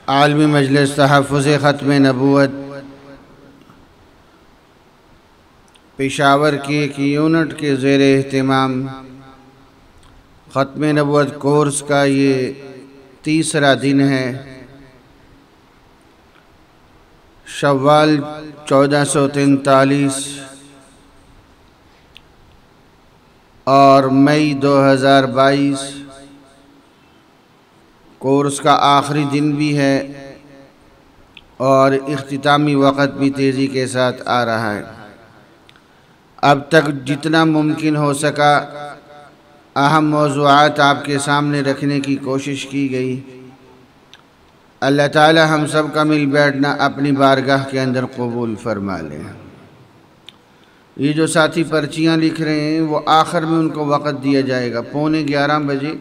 आलमी मजलिस तहफ़्फ़ुज़ ख़त्म नबूवत पेशावर की एक यूनिट के ज़ेर एहतिमाम ख़त्म नबूवत कोर्स का ये तीसरा दिन है। शव्वाल 1443 और मई 2022 कोर्स का आखिरी दिन भी है और इख्तितामी वक़्त भी तेज़ी के साथ आ रहा है। अब तक जितना मुमकिन हो सका अहम मौज़ूआत आपके सामने रखने की कोशिश की गई। अल्लाह ताला हम सब का मिल बैठना अपनी बारगाह के अंदर कबूल फरमा लें। ये जो साथी पर्चियाँ लिख रहे हैं वो आखिर में उनको वक़्त दिया जाएगा 11:15 बजे।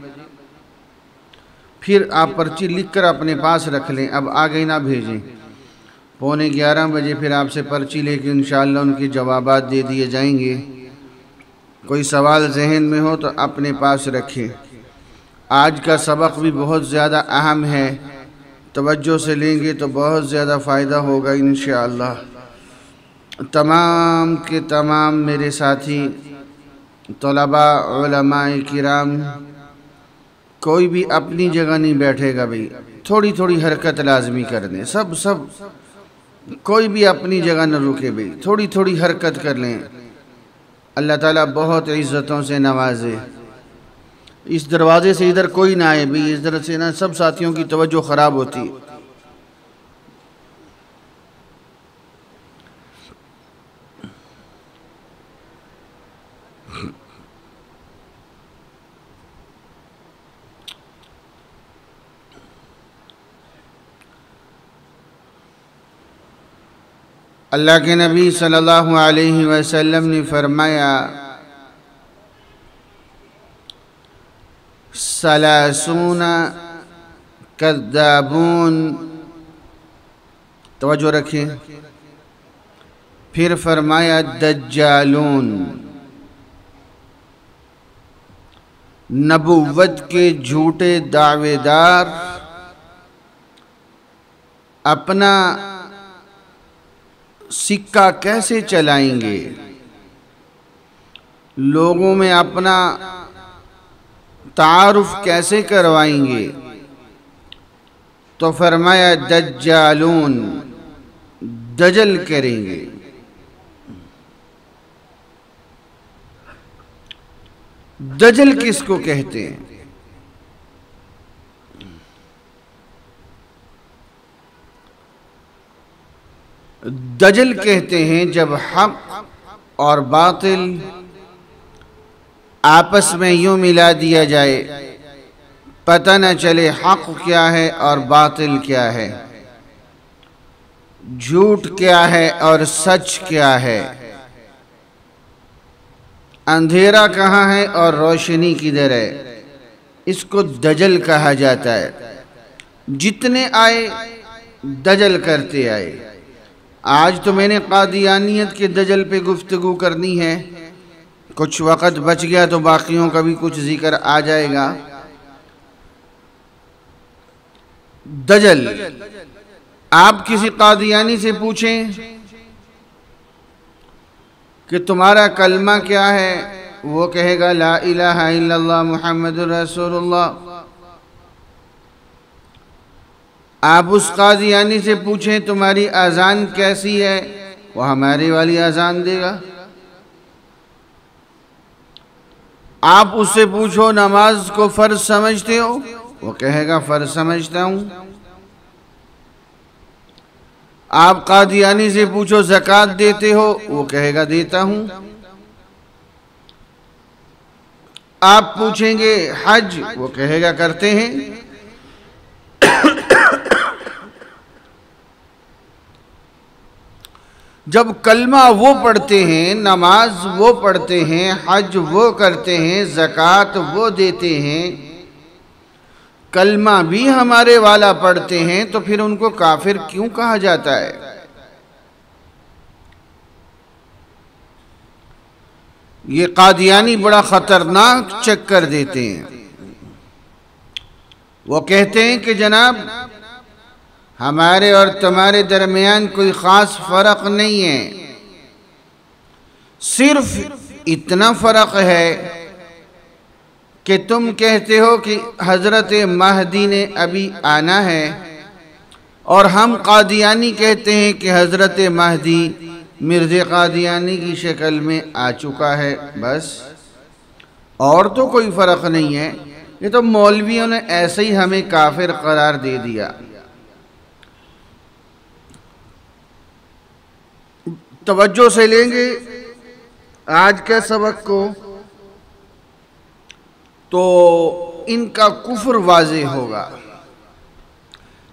फिर आप पर्ची लिख कर अपने पास रख लें, अब आगे ना भेजें। 11:15 बजे फिर आपसे पर्ची लेके इंशाअल्लाह उनके जवाबात दे दिए जाएंगे। कोई सवाल जहन में हो तो अपने पास रखें। आज का सबक भी बहुत ज़्यादा अहम है, तवज्जो से लेंगे तो बहुत ज़्यादा फ़ायदा होगा इंशाअल्लाह। तमाम के तमाम मेरे साथी तलबा उलमाए किराम कोई भी अपनी जगह नहीं बैठेगा भाई, थोड़ी थोड़ी हरकत लाजमी कर दें। सब कोई भी अपनी जगह न रुके भाई, थोड़ी थोड़ी हरकत कर लें। अल्लाह ताला बहुत इज़्ज़तों से नवाजे। इस दरवाज़े से इधर कोई ना आए भाई, इस तरह से ना सब साथियों की तवज्जो ख़राब होती। अल्लाह के नबी सल्लल्लाहु अलैहि वसल्लम ने फरमाया, सलासूना कद्दाबून, तवज्जो रखें। फिर फरमाया दज्जालून, नबुव्वत के झूठे दावेदार अपना सिक्का कैसे चलाएंगे, लोगों में अपना तारुफ कैसे करवाएंगे। तो फरमाया दज्जालून, दजल करेंगे। दजल किसको कहते हैं? दजल कहते हैं जब हक और बातिल आपस में यूं मिला दिया जाए, पता न चले हक क्या है और बातिल क्या है, झूठ क्या है और सच क्या है, अंधेरा कहाँ है और रोशनी किधर है। इसको दजल कहा जाता है। जितने आए दजल करते आए। आज तो मैंने कादियानियत के दजल पे गुफ्तगू करनी है, कुछ वक़्त बच गया तो बाकियों का भी कुछ जिक्र आ जाएगा। दजल, आप किसी कादियानी से पूछें कि तुम्हारा कलमा क्या है, वो कहेगा ला इलाहा इल्लल्लाह मुहम्मदुर रसूलुल्लाह। आप उस कादियानी से पूछें तुम्हारी अजान कैसी है, वो हमारी वाली अजान देगा। आप उससे पूछो नमाज को फ़र्ज समझते हो, वो कहेगा फ़र्ज समझता हूँ। आप कादियानी से पूछो ज़कात देते हो, वो कहेगा देता हूँ। आप पूछेंगे हज, वो कहेगा करते हैं। जब कलमा वो पढ़ते हैं, नमाज वो पढ़ते हैं, हज वो करते हैं, ज़कात वो देते हैं, कलमा भी हमारे वाला पढ़ते हैं, तो फिर उनको काफिर क्यों कहा जाता है? ये कादियानी बड़ा ख़तरनाक चक्कर देते हैं। वो कहते हैं कि जनाब हमारे और तुम्हारे दरमियान कोई ख़ास फ़र्क नहीं है, सिर्फ इतना फ़र्क है कि तुम कहते हो कि हज़रत महदी ने अभी आना है, और हम कादियानी कहते हैं कि हज़रत महदी मिर्ज़ा कादियानी की शक्ल में आ चुका है। बस, और तो कोई फ़र्क नहीं है। ये तो मौलवियों ने ऐसे ही हमें काफिर करार दे दिया। तवज्जो से लेंगे आज के सबक को तो इनका कुफ्र वाज़ेह होगा,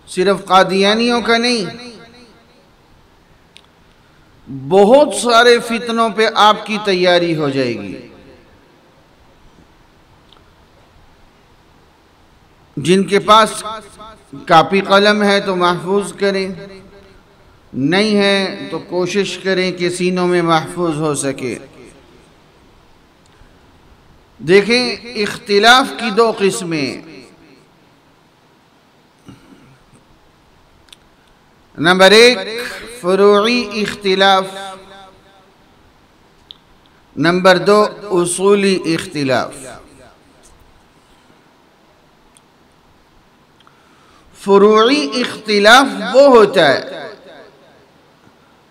सिर्फ कादियानियों का नहीं, बहुत सारे फितनों पे आपकी तैयारी हो जाएगी। जिनके पास कापी कलम है तो महफूज करें, नहीं है तो कोशिश करें कि सीनों में महफूज हो सके। देखें, इख्तिलाफ की दो किस्में। नंबर एक, फरूई इख्तिलाफ। नंबर दो, उसूली इख्तिलाफ। फरूई इख्तिलाफ वो होता है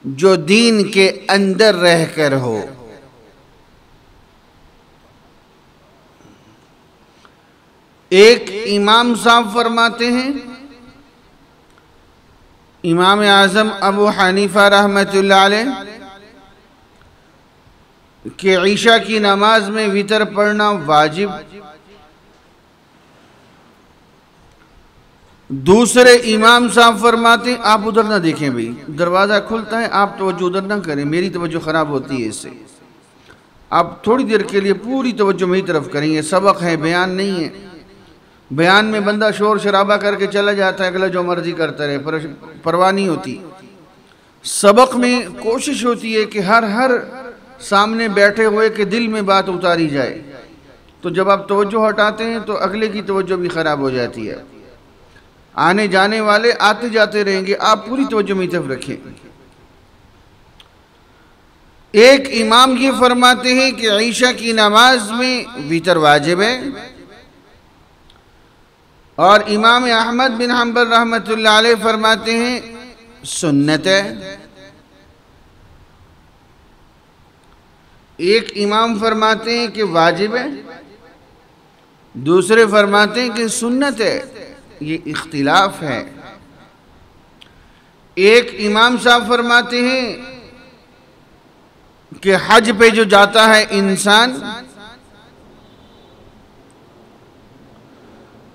जो दीन के अंदर रहकर हो। एक इमाम साहब फरमाते हैं, इमाम आज़म अबू हनीफा रहमतुल्लाह अलैह, कि ईशा की नमाज में वितर पढ़ना वाजिब। दूसरे इमाम साहब फरमाते, आप उधर ना देखें भाई, दरवाज़ा खुलता है, आप तवज्जो उधर ना करें, मेरी तवज्जो ख़राब होती है इससे। आप थोड़ी देर के लिए पूरी तवज्जो मेरी तरफ करेंगे। सबक है, बयान नहीं है। बयान में बंदा शोर शराबा करके चला जाता है, अगला जो मर्जी करता रहे, परवाह नहीं होती। सबक में कोशिश होती है कि हर सामने बैठे हुए के दिल में बात उतारी जाए। तो जब आप तवज्जो हटाते हैं तो अगले की तवज्जो भी ख़राब हो जाती है। आने जाने वाले आते जाते रहेंगे, आप पूरी तवज्जो मेरी तरफ रखें। एक इमाम ये फरमाते हैं कि ईशा की नमाज में वितर वाजिब है, और इमाम अहमद बिन हंबल रहमतुल्लाह अलैह फरमाते हैं सुन्नत है। एक इमाम फरमाते हैं कि वाजिब है, दूसरे फरमाते हैं कि सुन्नत है। ये इख्तिलाफ है। एक इमाम साहब फरमाते हैं कि हज पे जो जाता है इंसान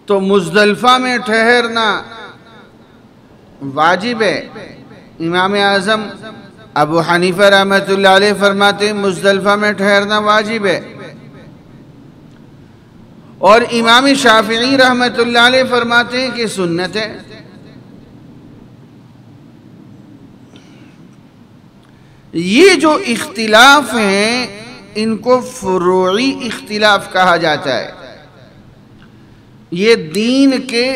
तो मुज़दलिफ़ा में ठहरना वाजिब है। इमाम आज़म अबू हनीफा रहमतुल्लाह अलैह फरमाते हैं मुज़दलिफ़ा में ठहरना वाजिब है, और इमाम शाफ़िई रहमतुल्लाह अलैह फरमाते हैं कि सुन्नत है। ये जो इख्तिलाफ हैं इनको फरूई इख्तिलाफ कहा जाता है। ये दीन के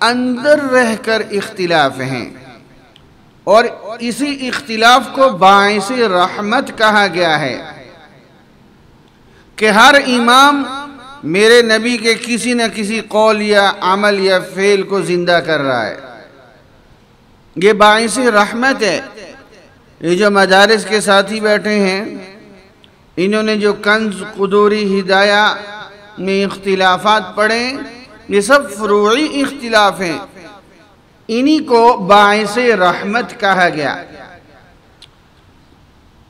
अंदर रहकर इख्तिलाफ हैं, और इसी इख्तिलाफ को बाइसे रहमत कहा गया है कि हर इमाम मेरे नबी के किसी न किसी कौल या अमल या फेल को जिंदा कर रहा है। ये बाइसे रहमत है। ये जो मदारिस के साथी बैठे हैं, इन्होंने जो कंज़ कुदूरी हिदाया में इख्तिलाफात पढ़े, ये सब फरूई इख्तिलाफ हैं। इन्हीं को बाइसे रहमत कहा गया।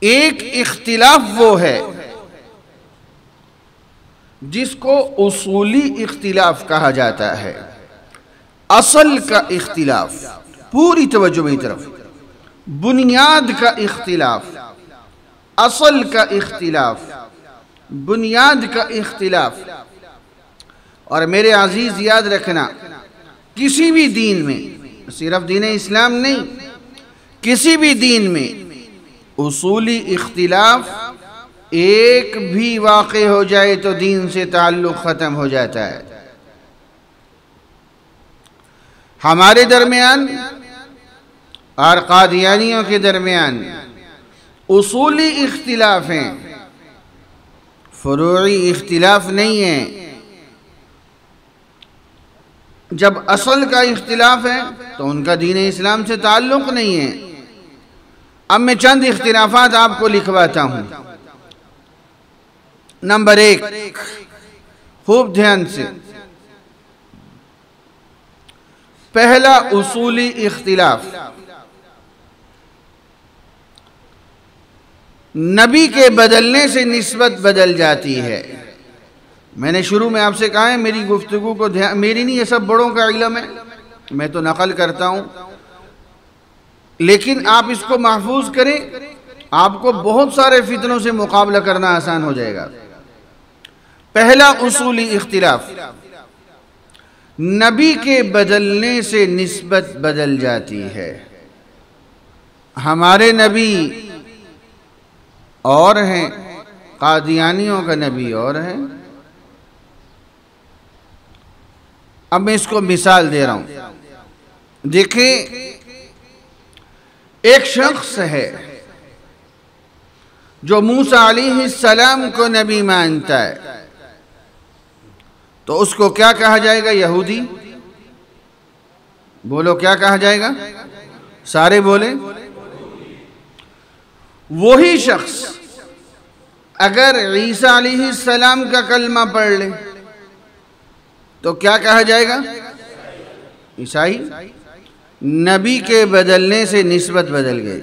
एक इख्तिलाफ वो है जिसको उसूली इख्तिलाफ कहा जाता है। असल का इख्तिलाफ, पूरी तवज्जो मेरी तरफ, बुनियाद का इख्तिलाफ, असल का इख्तिलाफ, बुनियाद का इख्तिलाफ। और मेरे अजीज याद रखना, किसी भी दीन में, सिर्फ दीन इस्लाम नहीं, किसी भी दीन में उसूली इख्तिलाफ एक भी वाक़े हो जाए तो दीन से ताल्लुक़ ख़त्म हो जाता है। हमारे दरमियान और कादियानियों के दरमियान उसूली इख्तिलाफ हैं, फुरूई इख्तिलाफ नहीं है। जब असल का इख्तिलाफ है तो उनका दीन इस्लाम से ताल्लुक़ नहीं है। अब मैं चंद इख्तिलाफात आपको लिखवाता हूँ। नंबर 1, खूब ध्यान से, पहला उसूली इख्तिलाफ, नबी के बदलने से निस्बत बदल जाती है। मैंने शुरू में आपसे कहा है मेरी गुफ्तगू को ध्यान, मेरी नहीं, ये सब बड़ों का इल्म है, मैं तो नकल करता हूँ, लेकिन आप इसको महफूज करें, आपको बहुत सारे फितनों से मुकाबला करना आसान हो जाएगा। पहला उसूली इख्तिलाफ, नबी के बदलने से निस्बत बदल जाती है। हमारे नबी और हैं, कादियानियों का नबी और है। अब मैं इसको मिसाल दे रहा हूं। देखिए, एक शख्स है जो मूसा अलैहिस्सलाम को नबी मानता है, तो उसको क्या कहा जाएगा? यहूदी। बोलो, क्या कहा जाएगा? सारे बोले। वही शख्स अगर ईसा अलैहिस्सलाम का कलमा पढ़ ले तो क्या कहा जाएगा? ईसाई। नबी के बदलने से निस्बत बदल गई।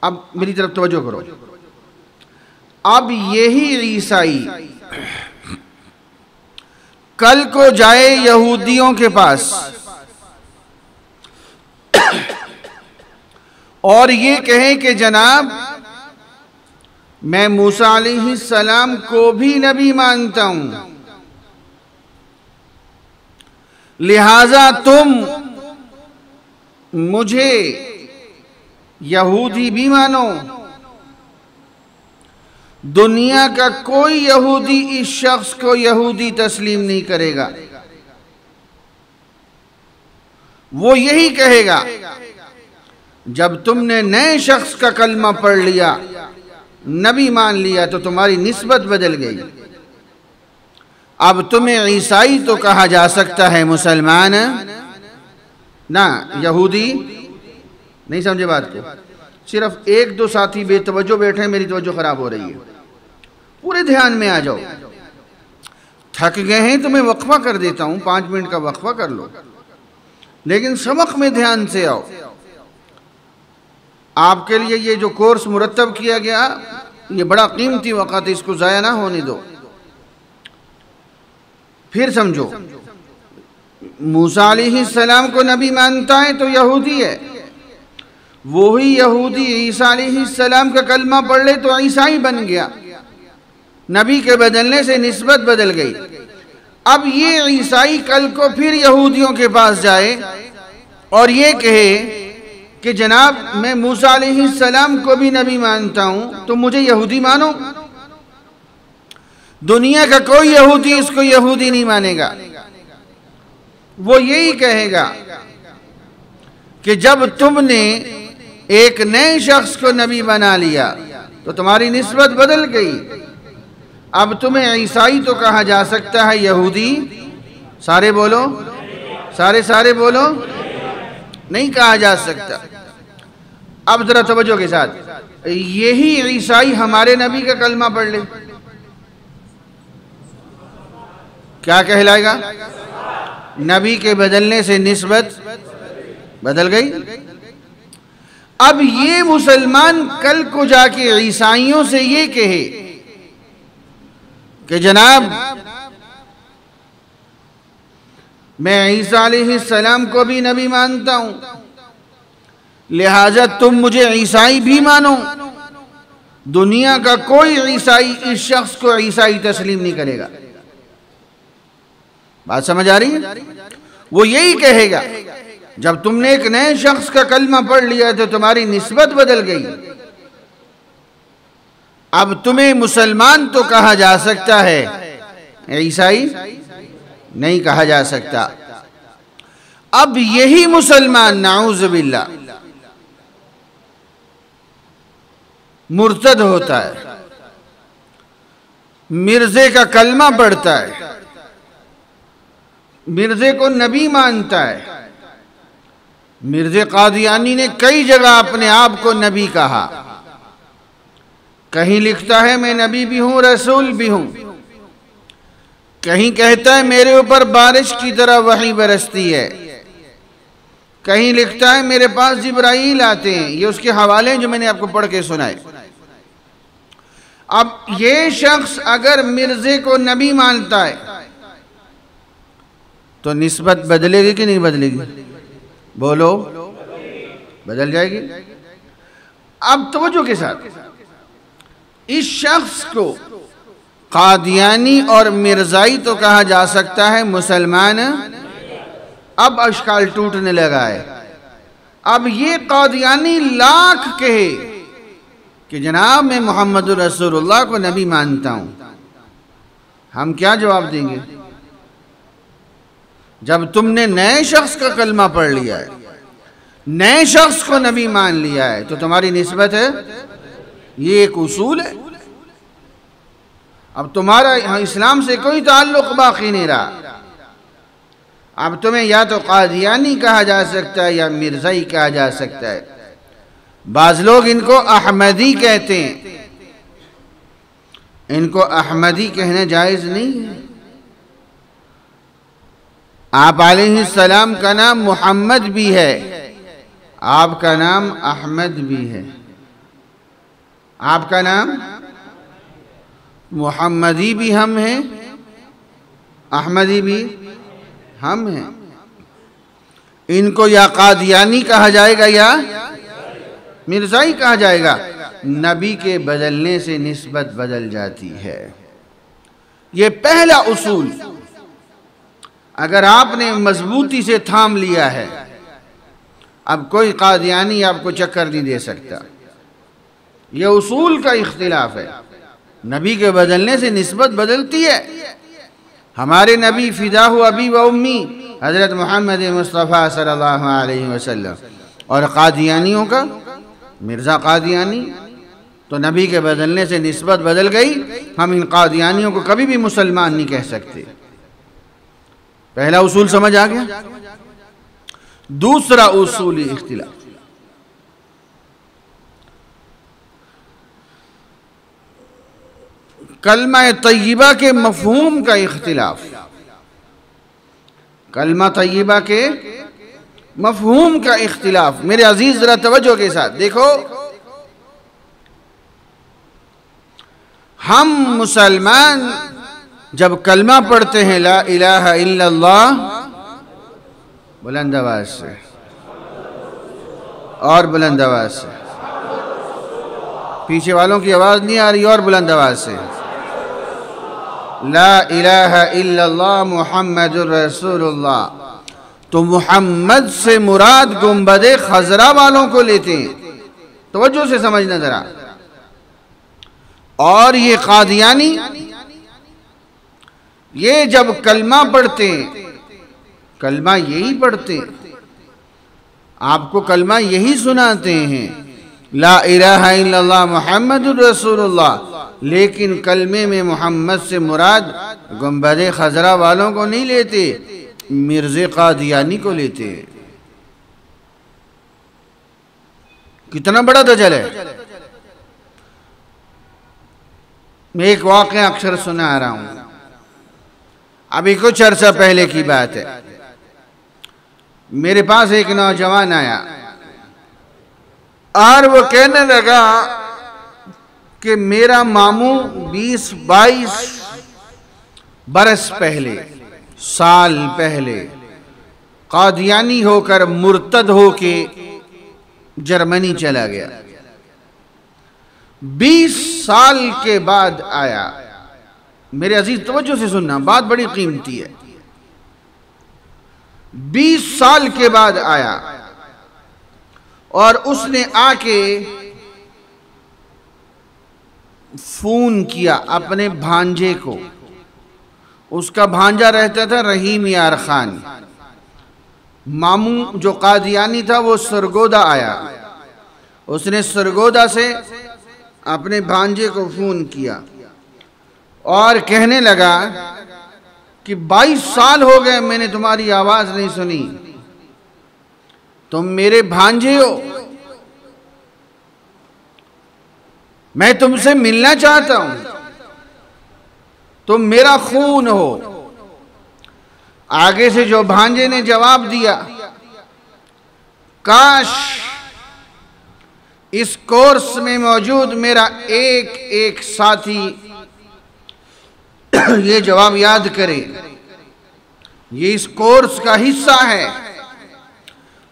अब मेरी तरफ तवज्जो करो। अब यही ईसाई कल को जाए यहूदियों के पास और ये कहे कि जनाब मैं मूसा अलैहिस्सलाम को भी नबी मानता हूं, लिहाजा तुम मुझे यहूदी भी मानो। दुनिया का कोई यहूदी इस शख्स को यहूदी तस्लीम नहीं करेगा। वो यही कहेगा, जब तुमने नए शख्स का कलमा पढ़ लिया, नबी मान लिया, तो तुम्हारी निस्बत बदल गई। अब तुम्हें ईसाई तो कहा जा सकता है, मुसलमान ना, यहूदी नहीं। समझे बात को? सिर्फ एक दो साथी बेतवज्जो बैठे हैं, मेरी तवज्जो खराब हो रही है। पूरे ध्यान में आ जाओ। थक गए हैं तो मैं वक्फा कर देता हूं, 5 मिनट का वक्फा कर लो, लेकिन सबक में ध्यान से आओ। आपके लिए ये जो कोर्स मुरतब किया गया, ये बड़ा कीमती वक़्त है, इसको ज़ाया ना होने दो। फिर समझो, मूसा अलैहिस्सलाम को नबी मानता है तो यहूदी है। वही यहूदी ईसा अलैहिस्सलाम का कलमा पढ़ ले तो ईसाई बन गया। नबी के बदलने से निस्बत बदल गई। अब ये ईसाई कल को फिर यहूदियों के पास जाए और ये कहे कि जनाब मैं मूसा अलैहिस्सलाम को भी नबी मानता हूं, तो मुझे यहूदी मानो। दुनिया का कोई यहूदी इसको यहूदी नहीं मानेगा। वो यही कहेगा कि जब तुमने एक नए शख्स को नबी बना लिया तो तुम्हारी निस्बत बदल गई। अब तुम्हें ईसाई तो कहा जा सकता है, यहूदी सारे बोलो, सारे बोलो, नहीं कहा जा सकता। अब जरा तवज्जो के साथ, यही ईसाई हमारे नबी का कलमा पढ़ ले, क्या कहलाएगा? नबी के बदलने से निस्बत बदल गई। अब ये मुसलमान कल को जाके ईसाइयों से ये कहे कि जनाब मैं ईसा अलैहिस्सलाम को भी नबी मानता हूं, लिहाजा तुम मुझे ईसाई भी मानो। दुनिया का कोई ईसाई इस शख्स को ईसाई तस्लीम नहीं करेगा। बात समझ आ रही है? वो यही कहेगा, जब तुमने एक नए शख्स का कलमा पढ़ लिया तो तुम्हारी निस्बत बदल गई। अब तुम्हें मुसलमान तो कहा जा सकता है, ईसाई नहीं कहा जा सकता। अब यही मुसलमान नाऊज़ बिल्लाह मुर्तद होता है, मिर्जे का कलमा पढ़ता है, मिर्जे को नबी मानता है। मिर्जे कादियानी ने कई जगह अपने आप को नबी कहा। कहीं लिखता है मैं नबी भी हूं, रसूल भी हूं। कहीं कहता है मेरे ऊपर बारिश की तरह वही बरसती है। कहीं लिखता है मेरे पास जिब्राईल आते हैं। ये उसके हवाले हैं जो मैंने आपको पढ़ के सुनाए। अब ये शख्स अगर मिर्जे को नबी मानता है तो निस्बत बदलेगी कि नहीं बदलेगी? बोलो, बदल जाएगी। अब तवज्जो के साथ, इस शख्स को कादियानी और मिर्जाई तो कहा जा सकता है, मुसलमान अब अश्काल टूटने लगा है। अब ये कादियानी लाख कहे कि जनाब मैं मोहम्मद रसूलुल्लाह को नबी मानता हूं, हम क्या जवाब देंगे? जब तुमने नए शख्स का कलमा पढ़ लिया है, नए शख्स को नबी मान लिया है, तो तुम्हारी निस्बत है, ये एक उसूल है। अब तुम्हारा इस्लाम से कोई ताल्लुक बाकी नहीं रहा। अब तुम्हें या तो कादियानी कहा जा सकता है या मिर्जाई कहा जा सकता है। बाज लोग इनको अहमदी कहते हैं। इनको अहमदी कहना जायज नहीं है। आप अलैहिस्सलाम का नाम मोहम्मद भी है, आपका नाम अहमद भी है। आपका नाम मोहम्मदी भी हम हैं, अहमदी भी हम हैं। इनको या कादियानी कहा जाएगा या मिर्जाई कहा जाएगा। नबी के बदलने से निस्बत बदल जाती है। ये पहला उसूल अगर आपने मजबूती से थाम लिया है, अब कोई कादियानी आपको चक्कर नहीं दे सकता। यह उसूल का इख्तिलाफ है। नबी के बदलने से निस्बत बदलती है। हमारे नबी फिदाहु अबी व उम्मी हज़रत मोहम्मद मुस्तफ़ा सल्लल्लाहु अलैहि वसल्लम, और कादियानियों का मिर्ज़ा कादियानी, तो नबी के बदलने से निस्बत बदल गई। हम इन कादियानियों को कभी भी मुसलमान नहीं कह सकते। पहला उसूल समझ आ गया। दूसरा उसूली इख्तिलाफ, कलमा तय्यबा के मफहूम का इख्तिलाफ। कलमा तय्यबा के मफहूम का इख्तिलाफ। मेरे अजीज जरा तवज्जो के साथ देखो, हम मुसलमान जब कलमा पढ़ते हैं ला इलाहा इल्लल्लाह, बुलंद आवाज से और बुलंद आवाज से, पीछे वालों की आवाज नहीं आ रही, और बुलंद आवाज से, ला इलाहा इल्लल्लाह मुहम्मदुर रसूलुल्लाह, तो मुहम्मद से मुराद गुंबदे खजरा वालों को लेते हैं। तवज्जो से समझना जरा। और ये कादियानी, ये जब कलमा पढ़ते हैं, कलमा यही पढ़ते हैं, आपको कलमा यही सुनाते हैं, ला इलाहा इल्लल्लाह मुहम्मदुर रसूलुल्लाह, लेकिन कलमे में मोहम्मद से मुराद गुंबदे खजरा वालों को नहीं लेते, मिर्ज़े कादियानी को लेते हैं। कितना बड़ा दजल है। मैं एक वाक़या अक्सर सुना आ रहा हूं, अभी कुछ अर्सा पहले की बात है। मेरे पास एक नौजवान आया और वो कहने लगा कि मेरा मामू 20-22 बरस पहले, साल पहले कादियानी होकर मुर्तद होके जर्मनी चला गया। 20 साल के बाद आया। मेरे अजीज तवज्जो से सुनना, बात बड़ी कीमती है। 20 साल के बाद आया और उसने आके फोन किया अपने भांजे को। उसका भांजा रहता था रहीम यार खान। मामू जो कादियानी था वो सरगोदा आया। उसने सरगोदा से अपने भांजे को फ़ोन किया और कहने लगा कि 22 साल हो गए मैंने तुम्हारी आवाज़ नहीं सुनी, तुम मेरे भांजे हो, मैं तुमसे मिलना चाहता हूं, तुम मेरा खून हो। आगे से जो भांजे ने जवाब दिया, काश इस कोर्स में मौजूद मेरा एक एक साथी ये जवाब याद करे, ये इस कोर्स का हिस्सा है।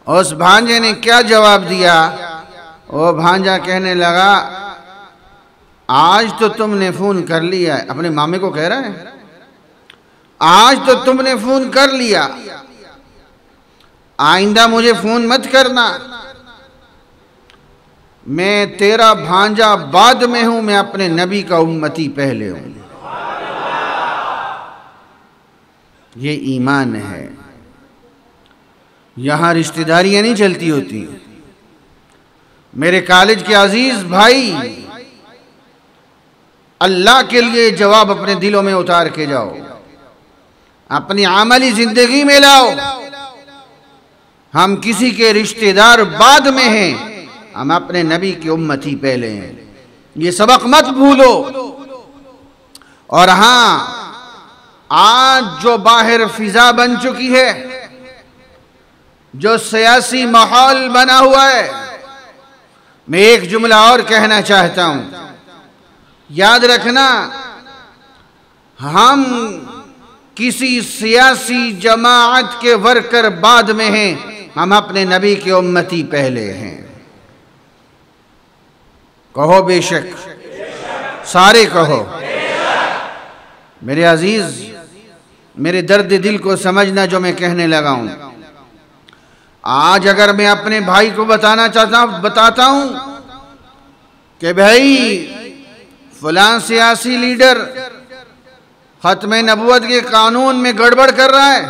और उस भांजे ने क्या जवाब दिया? वो भांजा कहने लगा, आज तो तुमने फ़ोन कर लिया है। अपने मामे को कह रहा है, आज तो तुमने फ़ोन कर लिया, आइंदा मुझे फ़ोन मत करना, मैं तेरा भांजा बाद में हूं, मैं अपने नबी का उम्मती पहले हूं। ये ईमान है। यहां रिश्तेदारियां नहीं चलती होती। मेरे कॉलेज के अजीज भाई, अल्लाह के लिए जवाब अपने दिलों में उतार के जाओ, अपनी अमली जिंदगी में लाओ। हम किसी के रिश्तेदार बाद में हैं, हम अपने नबी की उम्मती पहले हैं। ये सबक मत भूलो। और हां, आज जो बाहर फिजा बन चुकी है, जो सियासी माहौल बना हुआ है, मैं एक जुमला और कहना चाहता हूं, याद रखना, हम किसी सियासी जमाअत के वर्कर बाद में हैं, हम अपने नबी के उम्मती पहले हैं। कहो बेशक, सारे कहो। मेरे अजीज, मेरे दर्द दिल को समझना जो मैं कहने लगा हूं। आज अगर मैं अपने भाई को बताता हूं कि भाई फलां सियासी लीडर खत्म नबूवत के कानून में गड़बड़ कर रहा है,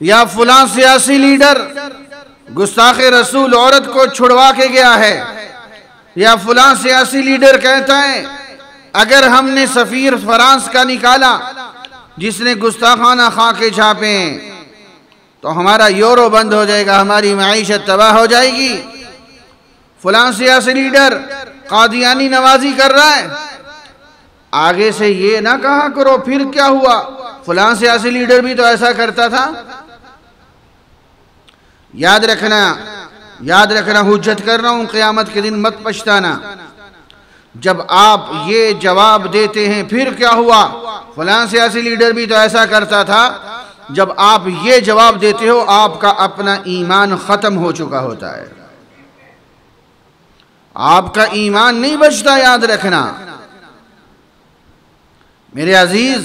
या फलां सियासी लीडर गुस्ताख रसूल औरत को छुड़वा के गया है, या फलां सियासी लीडर कहता है अगर हमने सफीर फ्रांस का निकाला जिसने गुस्ताखाना खाके छापे तो हमारा यूरो बंद हो जाएगा, हमारी माईशत तबाह हो जाएगी। फलां सियासी लीडर कादियानी नवाजी कर रहा है, आगे से ये ना कहा करो फिर क्या हुआ, फलां सियासी लीडर भी तो ऐसा करता था। याद रखना, हुज्जत कर रहा हूं, क़यामत के दिन मत पछताना। जब आप ये जवाब देते हैं फिर क्या हुआ, फलां सियासी लीडर भी तो ऐसा करता था, जब आप ये जवाब देते हो आपका अपना ईमान खत्म हो चुका होता है, आपका ईमान नहीं बचता। याद रखना मेरे अजीज,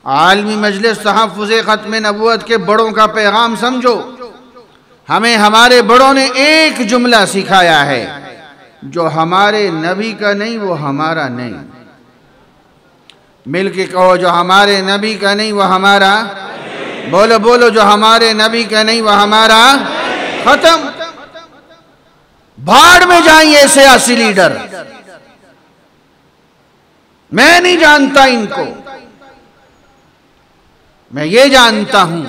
आलमी मजलिस तहफ़्फ़ुज़ ख़त्म नबूवत के बड़ों का पैगाम समझो। हमें हमारे बड़ों ने एक जुमला सिखाया है, जो हमारे नबी का नहीं वो हमारा नहीं। मिल के कहो, जो हमारे नबी का नहीं वो हमारा। बोलो बोलो, जो हमारे नबी का नहीं वो हमारा। खत्म। भाड़ में जाइए सियासी लीडर, मैं नहीं जानता इनको। मैं ये जानता हूं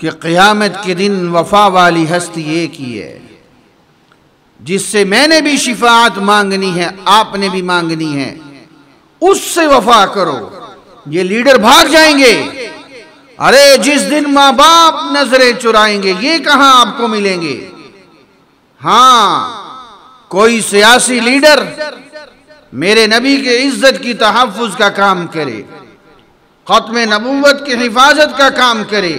कि क़यामत के दिन वफा वाली हस्ती एक ही है, जिससे मैंने भी शिफाअत मांगनी है, आपने भी मांगनी है, उससे वफा करो। ये लीडर भाग जाएंगे। अरे जिस दिन माँ बाप नजरें चुराएंगे, ये कहां आपको मिलेंगे। हाँ, कोई सियासी लीडर मेरे नबी के इज्जत की तहफ़्फ़ुज़ का काम करे, ख़त्म नबूवत की हिफाजत का काम करे,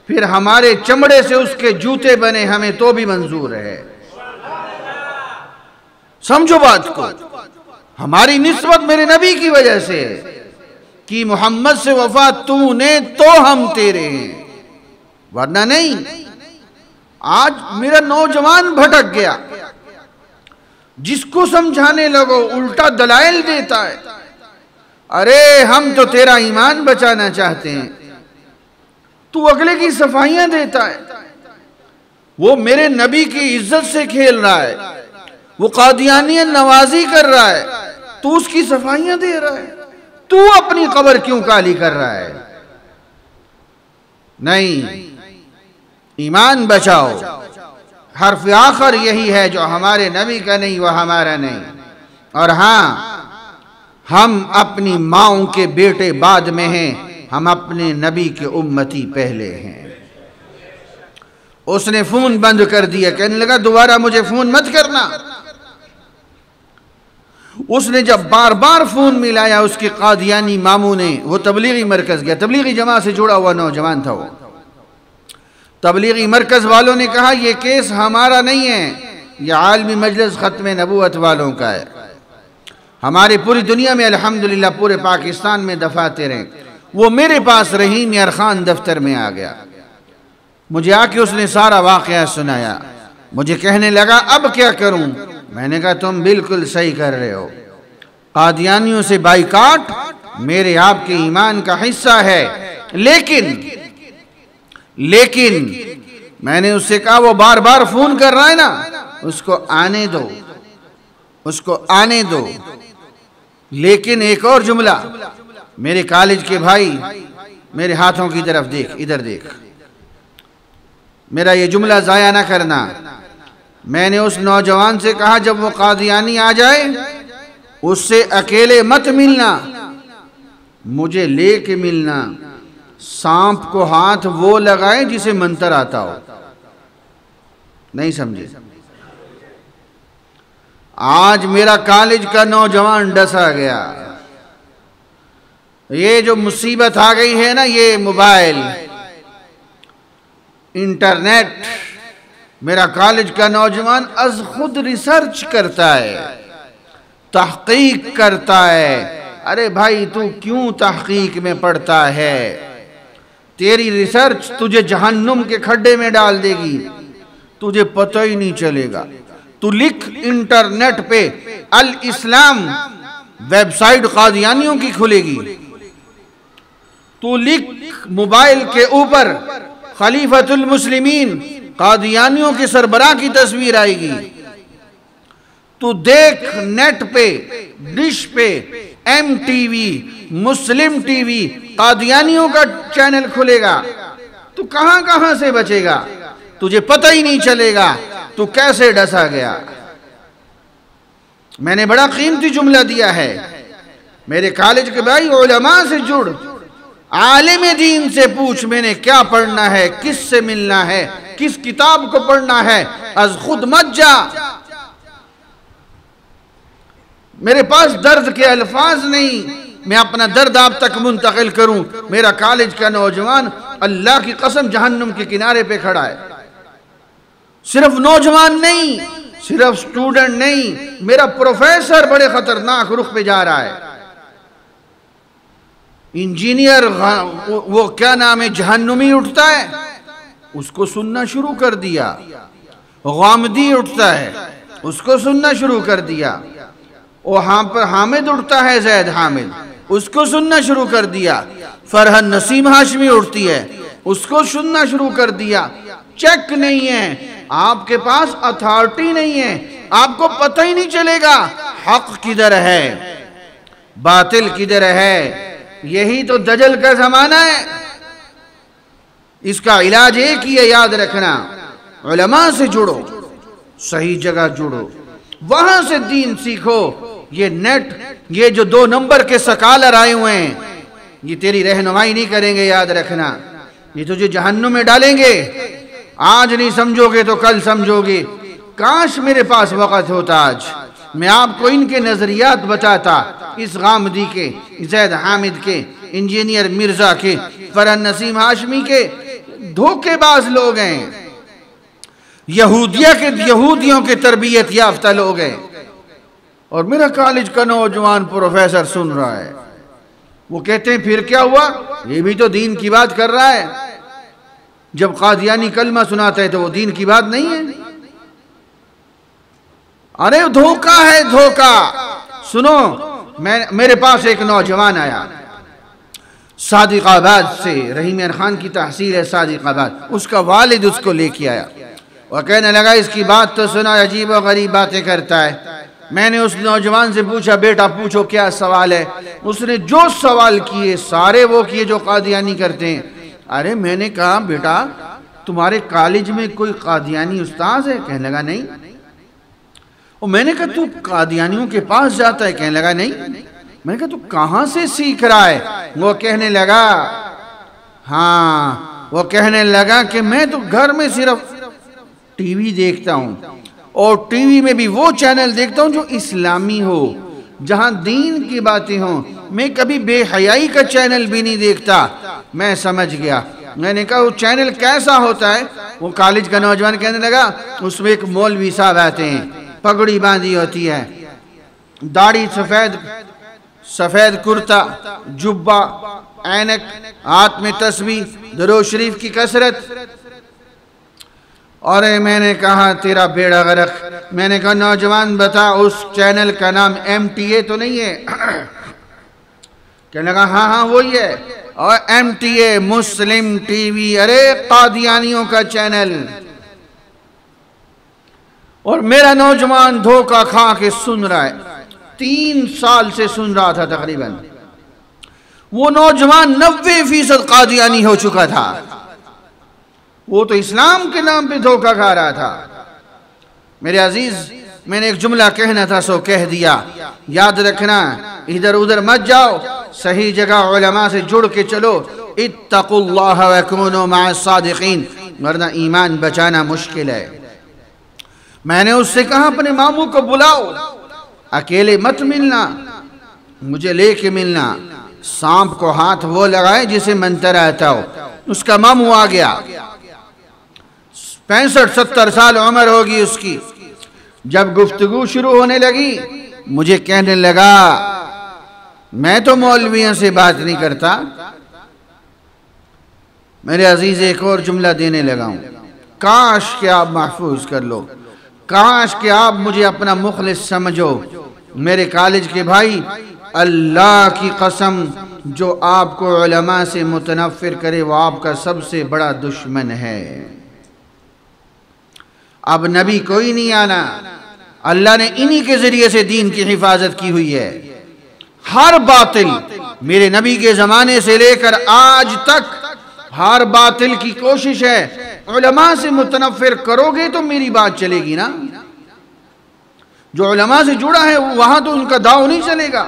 फिर हमारे चमड़े से उसके जूते बने हमें तो भी मंजूर है। समझो बात को। हमारी निस्बत मेरे नबी की वजह से है कि मोहम्मद से वफा तूने तो हम तेरे हैं, वरना नहीं। आज मेरा नौजवान भटक गया, जिसको समझाने लगो उल्टा दलाइल देता है। अरे हम तो तेरा ईमान बचाना चाहते हैं, तू अगले की सफाइयां देता है। वो मेरे नबी की इज्जत से खेल रहा है, वो कादियानियत नवाजी कर रहा है, तू उसकी सफाइयां दे रहा है। तू अपनी कब्र क्यों काली कर रहा है? नहीं, ईमान बचाओ। हर्फ आखिर यही है, जो हमारे नबी का नहीं वह हमारा नहीं। और हां, हम अपनी माओं के बेटे बाद में हैं, हम अपने नबी के उम्मती पहले हैं। उसने फोन बंद कर दिया, कहने लगा दोबारा मुझे फोन मत करना। उसने जब बार बार फोन मिलाया उसके कादियानी मामू ने, वो तबलीगी मरकज गया, तबलीगी जमात से जुड़ा हुआ नौजवान था वो। तबलीगी मरकज वालों ने कहा यह केस हमारा नहीं है, यह आलमी मजलिस खत्म नबूवत वालों का है। हमारी पूरी दुनिया में अल्हम्दुलिल्लाह, पूरे पाकिस्तान में दफातर हैं। वो मेरे पास रहीम यार खान दफ्तर में आ गया, मुझे आके उसने सारा वाकया सुनाया। मुझे कहने लगा अब क्या करूं? मैंने कहा तुम बिल्कुल सही कर रहे हो, कादियानियों से बाइकाट मेरे आपके ईमान का हिस्सा है। लेकिन मैंने उससे कहा वो बार बार फोन कर रहा है ना, उसको आने दो, उसको आने दो। लेकिन एक और जुमला, मेरे कॉलेज के भाई मेरे हाथों की तरफ देख, इधर देख, मेरा ये जुमला जाया ना करना। मैंने उस नौजवान से कहा जब वो कादियानी आ जाए उससे अकेले मत मिलना, मुझे लेके मिलना। सांप को हाथ वो लगाए जिसे मंत्र आता हो। नहीं समझे? आज मेरा कॉलेज का नौजवान डसा गया। ये जो मुसीबत आ गई है ना, ये मोबाइल, इंटरनेट, मेरा कॉलेज का नौजवान अज खुद रिसर्च करता है, तहकीक करता है। अरे भाई तू क्यों तहकीक में पढ़ता है? तेरी रिसर्च तुझे जहन्नुम के खड्डे में डाल देगी, तुझे पता ही नहीं चलेगा। तू लिख इंटरनेट पे अल इस्लाम वेबसाइट कादियानियों की खुलेगी। तू लिख मोबाइल के ऊपर खलीफतुल मुस्लिमीन कादियानियों के सरबराह की तस्वीर आएगी। तू देख नेट पे, डिश पे, MTV, मुस्लिम टीवी, कादियानियों का चैनल खुलेगा। तू कहां कहां से बचेगा? तुझे पता ही नहीं चलेगा तू कैसे डसा गया। मैंने बड़ा कीमती जुमला दिया है, मेरे कॉलेज के भाई उलमा से जुड़, आलिम दीन से पूछ मैंने क्या पढ़ना है, किस से मिलना है, किस किताब को पढ़ना है। अज खुद मत जा। मेरे पास दर्द के अल्फाज नहीं, मैं अपना दर्द आप तक मुंतकिल करूं। मेरा कॉलेज का नौजवान अल्लाह की कसम जहन्नुम के किनारे पे खड़ा है। सिर्फ नौजवान नहीं, सिर्फ स्टूडेंट नहीं, मेरा प्रोफेसर बड़े खतरनाक रुख पे जा रहा है। इंजीनियर, वो क्या नाम है, जहन्नुमी उठता है, उसको सुनना शुरू कर दिया। गामदी उठता है, उसको सुनना शुरू कर दिया। वहां पर हामिद उठता है, जैद हामिद, उसको सुनना शुरू कर दिया। फरहन नसीम हाशमी उठती है, उसको सुनना शुरू कर दिया। चेक नहीं है, आपके पास अथॉरिटी नहीं है, आपको पता ही नहीं चलेगा हक किधर है, बातिल किधर है। यही तो दजल का जमाना है। इसका इलाज एक ही है, याद रखना, उलमा से जुड़ो, सही जगह जुड़ो, वहां से दीन सीखो। ये नेट, ये जो 2 नंबर के सकालर आए हुए हैं, ये तेरी रहनुमाई नहीं करेंगे, याद रखना। ये तुझे जहन्नुम में डालेंगे। आज नहीं समझोगे तो कल समझोगे। काश मेरे पास वक़्त होता, आज मैं आपको इनके नजरियात बताता, इस गामदी के, जैद हामिद के, इंजीनियर मिर्जा के, फरहन नसीम हाशमी के। धोखेबाज लोग हैं, यहूदियों के तरबियत याफ्ता लोग हैं। और मेरा कॉलेज का नौजवान प्रोफेसर सुन रहा है। वो कहते हैं फिर क्या हुआ, ये भी तो दीन की बात कर रहा है। जब कादियानी कलमा सुनाता है तो वो दीन की बात नहीं है। अरे धोखा है, धोखा। सुनो, मेरे पास एक नौजवान आया, सादिकाबाद से, रहीम खान की तहसील है सादिकाबाद, उसका वालिद उसको लेके आया और कहने लगा इसकी बात तो सुना, अजीब व गरीब बातें करता है। मैंने उस नौजवान से पूछा बेटा पूछो क्या सवाल है। उसने जो सवाल किए सारे वो किए जो कादियानी करते हैं। अरे मैंने कहा बेटा तुम्हारे कॉलेज में कोई कादियानी उस्ताद है? कहने लगा नहीं। और मैंने कहा तू कादियानियों के पास जाता है? कहने लगा नहीं। मैंने कहा तू कहाँ से सीख रहा है? वो कहने लगा हाँ, वो कहने लगा कि मैं तो घर में सिर्फ टीवी देखता हूँ और टीवी में भी वो चैनल देखता हूँ जो इस्लामी हो, जहाँ दीन की बातें हों। मैं कभी बेहयाई का चैनल भी नहीं देखता। मैं समझ गया। मैंने कहा वो चैनल कैसा होता है? वो कॉलेज का नौजवान कहने लगा उसमें एक मौलवी साहब आते हैं, पगड़ी बांधी होती है, दाढ़ी सफ़ेद सफ़ेद कुर्ता, जुब्बा, ऐनक, हाथ में तस्बीह, दरूद शरीफ की कसरत। और मैंने कहा तेरा बेड़ा गर्क। मैंने कहा नौजवान बता उस चैनल का नाम MTA तो नहीं है? कहने लगा हाँ हाँ वही है। और MTA मुस्लिम टीवी, अरे कादियानियों का चैनल। और मेरा नौजवान धोखा खा के सुन रहा है, 3 साल से सुन रहा था तकरीबन। वो नौजवान 90% कादियानी हो चुका था। वो तो इस्लाम के नाम पे धोखा खा रहा था। मेरे अजीज, मैंने एक जुमला कहना था सो कह दिया। याद रखना, इधर उधर मत जाओ, सही जगह उलमा से जुड़ के चलो। इत्तकुल्लाह व कूनू मअस सादिकीन, वरना ईमान बचाना मुश्किल है। मैंने उससे कहा अपने मामू को बुलाओ, अकेले मत मिलना, मुझे लेके मिलना। सांप को हाथ वो लगाए जिसे मंतर आता हो। उसका मामू आ गया, 65-70 साल उम्र होगी उसकी। जब गुफ्तगू शुरू होने लगी मुझे कहने लगा मैं तो मौलवियों से बात नहीं करता। मेरे अजीज एक और जुमला देने लगा हूं, काश कि आप महफूज कर लो, काश कि आप मुझे अपना मुखलिस समझो। मेरे कॉलेज के भाई, अल्लाह की कसम जो आपको उलमा से मुतनफ़िर करे वो आपका सबसे बड़ा दुश्मन है। अब नबी कोई नहीं आना, अल्लाह ने इन्हीं के जरिए से दीन की हिफाजत की हुई है। हर बातिल मेरे नबी के ज़माने से लेकर आज तक हर बातिल की कोशिश है उलमा से मुतनफ़िर करोगे तो मेरी बात चलेगी ना। जो उलमा से जुड़ा है वहां तो उनका दाव नहीं चलेगा।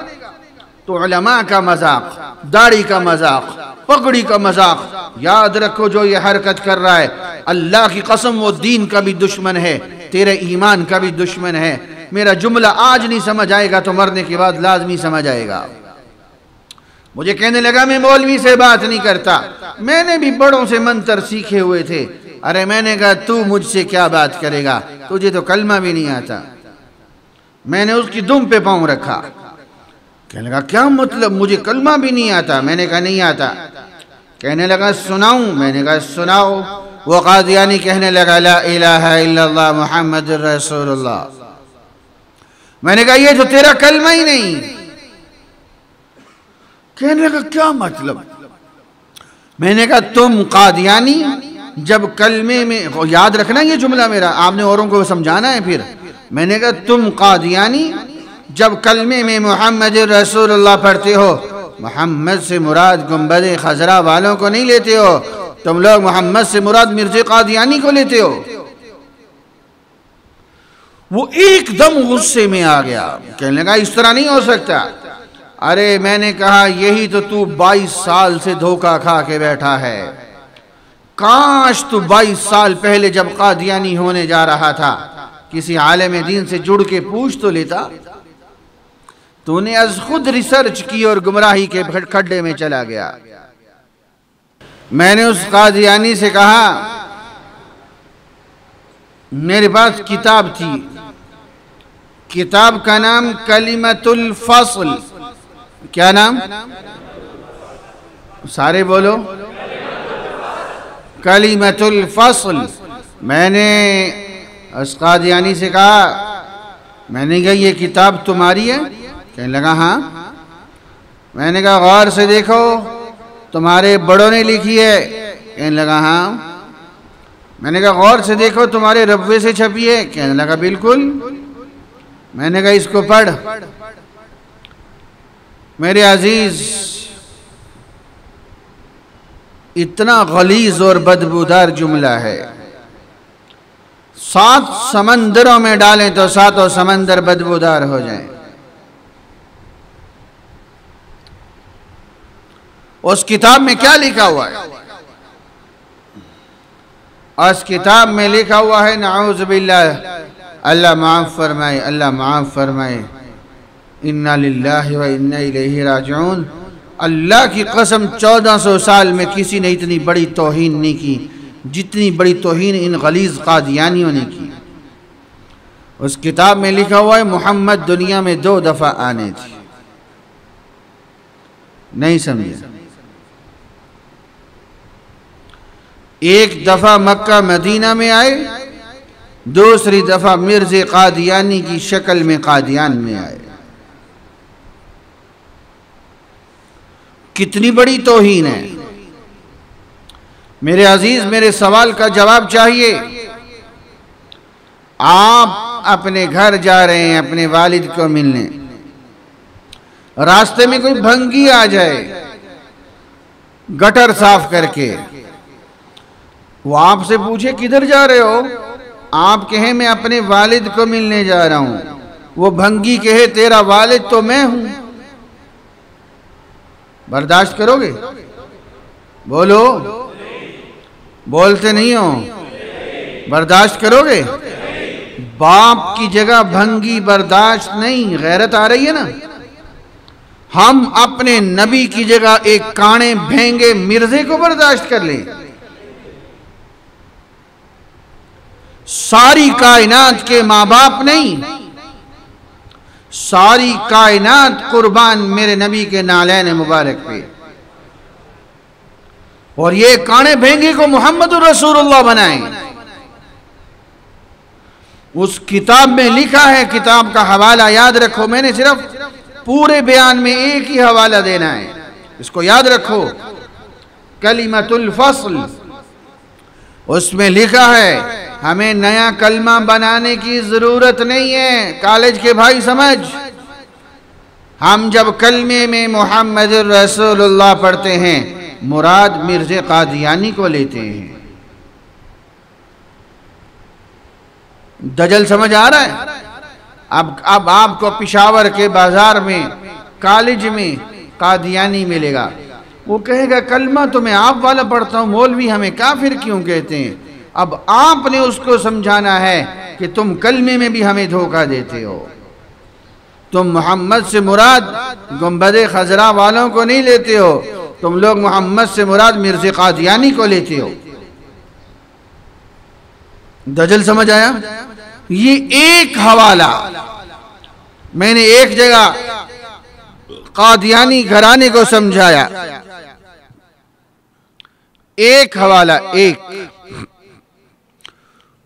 तो उलमा का मजाक, दाढ़ी का मजाक, पगड़ी का मजाक, याद रखो जो ये हरकत कर रहा है अल्लाह की कसम वो दीन का भी दुश्मन है, तेरे ईमान का भी दुश्मन है। मेरा जुमला आज नहीं समझ आएगा तो मरने के बाद लाजमी समझ आएगा। मुझे कहने लगा मैं मौलवी से बात नहीं करता, मैंने भी बड़ों से मंत्र सीखे हुए थे। अरे मैंने कहा तू मुझसे क्या बात करेगा, तुझे तो कलमा भी नहीं आता। मैंने उसकी दुम पे पाँव रखा। कहने लगा क्या मतलब, मुझे कलमा भी नहीं आता। मैंने कहा नहीं आता। कहने लगा सुनाऊं? मैंने कहा सुनाओ। वो कादियानी कहने लगा ला इलाहा इल्लल्लाह मुहम्मदुर रसूलुल्लाह। मैंने कहा ये तो तेरा कलमा ही नहीं। कहने लगा क्या मतलब? मैंने कहा तुम कादियानी जब कलमे में, याद रखना ये जुमला मेरा, आपने औरों को समझाना है फिर। मैंने कहा तुम कादियानी जब कलमे में मुहम्मद रसूलुल्लाह पढ़ते हो, मोहम्मद से मुराद गुंबद खजरा वालों को नहीं लेते हो, तुम लोग मोहम्मद से मुराद मिर्ज़ा कादियानी को लेते हो। वो एकदम गुस्से में आ गया, कहने लगा इस तरह नहीं हो सकता। अरे मैंने कहा यही तो तू 22 साल से धोखा खा के बैठा है। काश तू 22 साल पहले जब कादियानी होने जा रहा था किसी आलिम दीन से जुड़ के पूछ तो लेता। तूने आज खुद रिसर्च की और गुमराही के खड्डे में चला गया। मैंने उस कादियानी से कहा मेरे पास किताब थी, किताब का नाम कलिमतुल फस्ल। क्या नाम? सारे बोलो, कलिमतुल फस्ल। मैंने उस कादियानी से कहा, मैंने कहा ये किताब तुम्हारी है? कहने लगा हाँ। मैंने कहा गौर से देखो, तुम्हारे बड़ों ने लिखी है? कहने लगा हाँ। मैंने कहा गौर से देखो, तुम्हारे रब्बे से छपी है? कहने लगा बिल्कुल। मैंने कहा इसको पढ़। मेरे अजीज, इतना गलीज और बदबूदार जुमला है, 7 समंदरों में डालें तो 7 समंदर बदबूदार हो जाएं। उस किताब में क्या लिखा हुआ है? उस किताब में लिखा हुआ है नाऊज़ बिल्लाह, अल्लाह माफ़ फरमाए, अल्लाह माफ़ फरमाए, इन्ना लिल्लाहि व इन्ना इलैहि राजिऊन। अल्लाह की कसम 1400 साल में किसी ने इतनी बड़ी तौहीन नहीं की जितनी बड़ी तौहीन इन गलीज़ कादियानियों ने की। उस किताब में लिखा हुआ है मोहम्मद दुनिया में 2 दफ़ा आने थे। नहीं समझे? एक दफ़ा मक्का मदीना में आए, दूसरी दफ़ा मिर्ज़े कादियानी की शक्ल में कादियान में आए। कितनी बड़ी तौहीन है। मेरे अजीज, मेरे सवाल का जवाब चाहिए। आप अपने घर जा रहे हैं अपने वालिद को मिलने, रास्ते में कोई भंगी आ जाए गटर साफ करके, वो आपसे पूछे किधर जा रहे हो, आप कहें मैं अपने वालिद को मिलने जा रहा हूं, वो भंगी कहे तेरा वालिद तो मैं हूं, बर्दाश्त करोगे? बोलो, बोलते नहीं हो? बर्दाश्त करोगे? बाप की जगह भंगी बर्दाश्त नहीं। गैरत आ रही है ना? हम अपने नबी की जगह एक काणे भेंगे मिर्जे को बर्दाश्त कर लें? सारी कायनात के माँ बाप नहीं, सारी कायनात कुर्बान मेरे नबी के नालैन मुबारक पे, और ये काने भेंगे को मोहम्मद रसूलुल्लाह बनाए। उस किताब में लिखा है, किताब का हवाला याद रखो, मैंने सिर्फ पूरे बयान में एक ही हवाला देना है, इसको याद रखो, कलिमतुल फस्ल। उसमें लिखा है हमें नया कलमा बनाने की जरूरत नहीं है। कॉलेज के भाई समझ, हम जब कलमे में मोहम्मद रसूलुल्लाह पढ़ते हैं मुराद मिर्ज़े कादियानी को लेते हैं। दजल समझ आ रहा है? अब आपको पिशावर के बाजार में कॉलेज में कादियानी मिलेगा, वो कहेगा कलमा तो मैं आप वाला पढ़ता हूं, मौलवी हमें काफिर क्यों कहते हैं? अब आपने उसको समझाना है कि तुम कलमे में भी हमें धोखा देते हो, तुम मोहम्मद से मुराद गुंबद खजरा वालों को नहीं लेते हो, तुम लोग मोहम्मद से मुराद मिर्ज़े कादियानी को लेते हो। दजल समझ आया? ये एक हवाला मैंने एक जगह कादियानी घराने को समझाया, एक हवाला, एक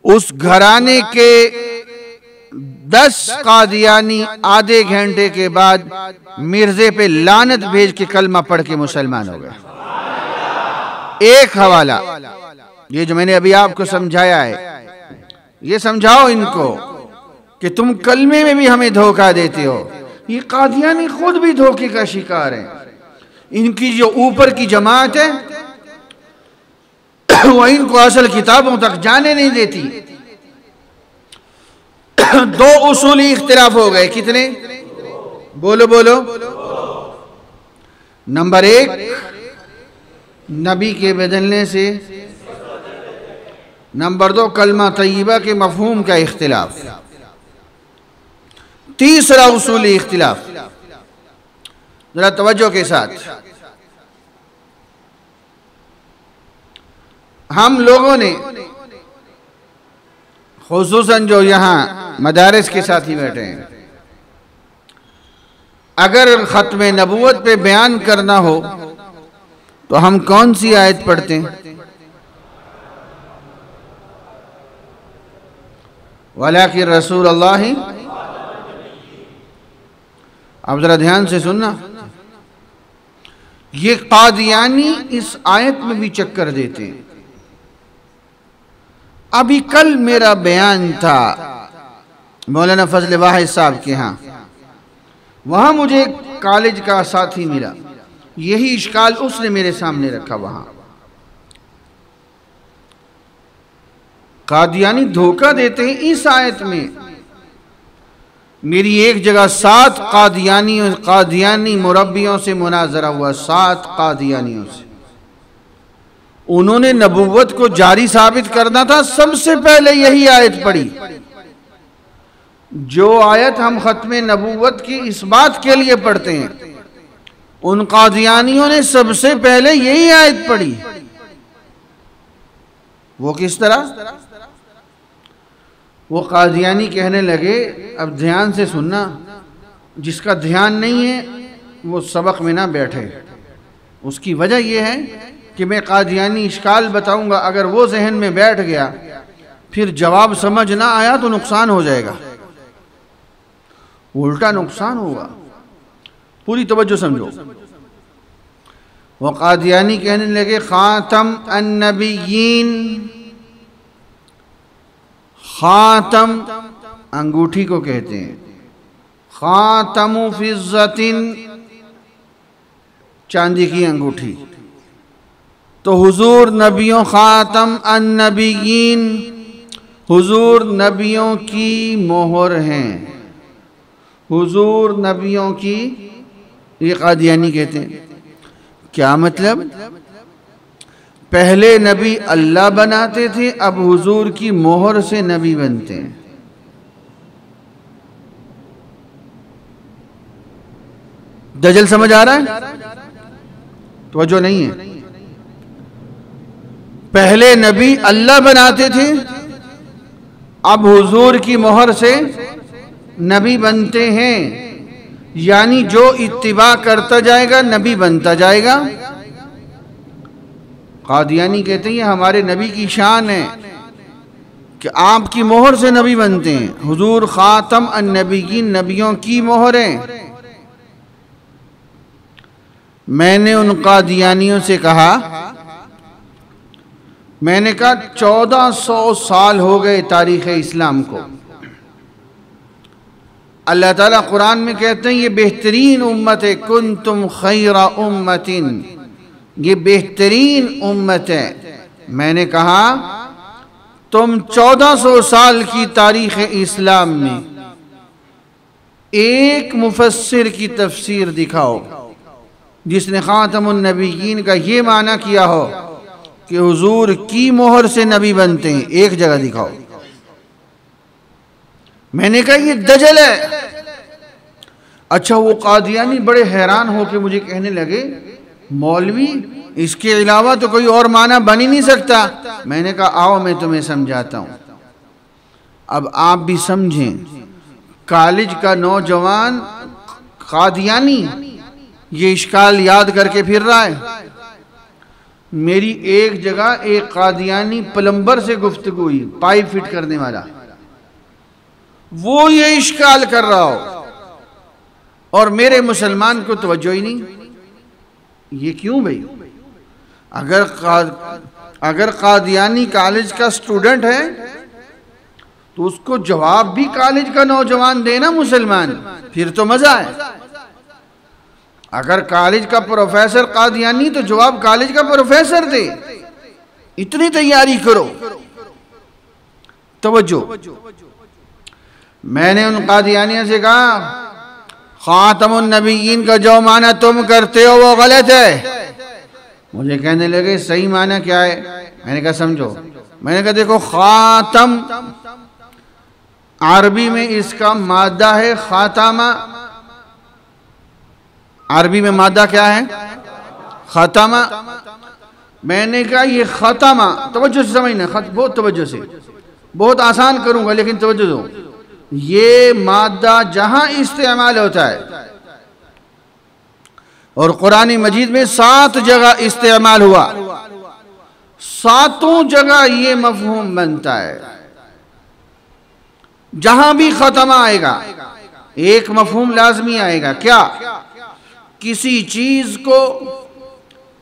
उस घराने के 10 कादियानी आधे घंटे के बाद मिर्जे पे लानत भेज के कलमा पढ़ के मुसलमान हो गए। एक हवाला, ये जो मैंने अभी आपको समझाया है, ये समझाओ इनको कि तुम कलमे में भी हमें धोखा देते हो। ये कादियानी खुद भी धोखे का शिकार है। इनकी जो ऊपर की जमात है वो इनको असल किताबों तक जाने नहीं देती। 2 उसूली इख्तिलाफ हो गए। कितने? बोलो बोलो। नंबर 1, नबी के बदलने से। नंबर 2, कलमा तय्यबा के मफहूम का इख्तिलाफ। तीसरा उसूली इख्तिलाफ, जरा तवज्जो के साथ, हम लोगों ने खुसूसन जो यहाँ मदारिस के साथी बैठे हैं, अगर खत्म नबूवत पे बयान करना हो तो हम कौन सी आयत पढ़ते हैं? वलाकिन रसूलुल्लाह। अब जरा ध्यान से सुनना, ये कादियानी इस आयत में भी चक्कर देते हैं। अभी कल मेरा बयान था मौलाना फजल वाहिद साहब के यहाँ, वहाँ मुझे एक कॉलेज का साथी मिला, यही इश्काल उसने मेरे सामने रखा। वहाँ कादियानी धोखा देते हैं इस आयत में। मेरी एक जगह 7 कादियानी मुरब्बियों से मुनाजरा हुआ, 7 कादियानियों से। उन्होंने नबुव्वत को जारी साबित करना था, सबसे पहले यही आयत पढ़ी। जो आयत हम खत्मे नबुव्वत की इस बात के लिए पढ़ते हैं, उन कादियानियों ने सबसे पहले यही आयत पढ़ी। वो किस तरह? वो कादियानी कहने लगे, अब ध्यान से सुनना, जिसका ध्यान नहीं है वो सबक में ना बैठे। उसकी वजह यह है कि मैं कादियानी इश्काल बताऊंगा, अगर वो जहन में बैठ गया फिर जवाब समझ ना आया तो नुकसान हो जाएगा, उल्टा नुकसान होगा। पूरी तवज्जो समझो। वो कादियानी कहने लगे, खातम अन्नबिय्यीन, खातम अंगूठी को कहते हैं, खातमु फिज़्ज़तिन चांदी की अंगूठी, तो हुजूर नबियों खातम अन्नबिय्यीन, हुजूर नबियों की मोहर हैं, हुजूर नबियों की, ये कादियानी कहते हैं। क्या मतलब? पहले नबी अल्लाह बनाते थे, अब हुजूर की मोहर से नबी बनते हैं। दजल समझ आ रहा है? तो जो नहीं है, पहले नबी अल्लाह बनाते थे, अब हुजूर की मोहर से नबी बनते हैं। यानी जो इत्तिबा करता जाएगा नबी बनता जाएगा। कादियानी कहते हैं हमारे नबी की शान है कि आपकी मोहर से नबी बनते हैं। हुजूर खातम अन्नबिय्यीन, नबियों की मोहर है। मैंने उन कादियानियों से कहा, मैंने कहा 1400 साल हो गए तारीख़ इस्लाम को। अल्लाह ताला कुरान में कहते हैं ये बेहतरीन उम्मत है, कुंतुम खैरा उम्मतिन, ये बेहतरीन उम्मत है। मैंने कहा तुम 1400 साल की तारीख़ इस्लाम में एक मुफस्सिर की तफसीर दिखाओ जिसने खातमुन नबिय्यीन का ये माना किया हो कि हुजूर की मोहर से नबी बनते हैं, एक जगह दिखाओ। मैंने कहा ये दजल है। अच्छा, वो कादियानी बड़े हैरान होकर मुझे कहने लगे, मौलवी इसके अलावा तो कोई और माना बन ही नहीं सकता। मैंने कहा आओ मैं तुम्हें समझाता हूं। अब आप भी समझें, कॉलेज का नौजवान कादियानी ये इश्काल याद करके फिर रहा है। मेरी एक जगह एक कादियानी प्लम्बर से गुफ्तगू हुई, पाइप फिट करने वाला, वो ये इश्काल कर रहा हो और मेरे मुसलमान को तवज्जो ही नहीं। ये क्यों भाई? अगर कादियानी कॉलेज का स्टूडेंट है तो उसको जवाब भी कॉलेज का नौजवान देना मुसलमान, फिर तो मजा है। अगर कॉलेज का प्रोफेसर कादियानी तो जवाब कॉलेज का प्रोफेसर दे। इतनी तैयारी करो। तवज्जो। मैंने उन कादियानियों से कहा खातमुन नबिय्यीन का जो माना तुम करते हो वो गलत है। मुझे कहने लगे सही माना क्या है? मैंने कहा समझो। मैंने कहा देखो, खातम अरबी में इसका मादा है खातामा। अरबी में मादा क्या है? खतामा। मैंने कहा ये खतामा, तवज्जो से समझना, बहुत तवज्जो से, बहुत आसान करूंगा लेकिन तवज्जो दो। ये मादा जहां इस्तेमाल होता है और कुरान मजीद में 7 जगह इस्तेमाल हुआ, 7 जगह ये मफहूम बनता है। जहां भी खतमा आएगा एक मफहूम लाजमी आएगा। क्या? किसी चीज को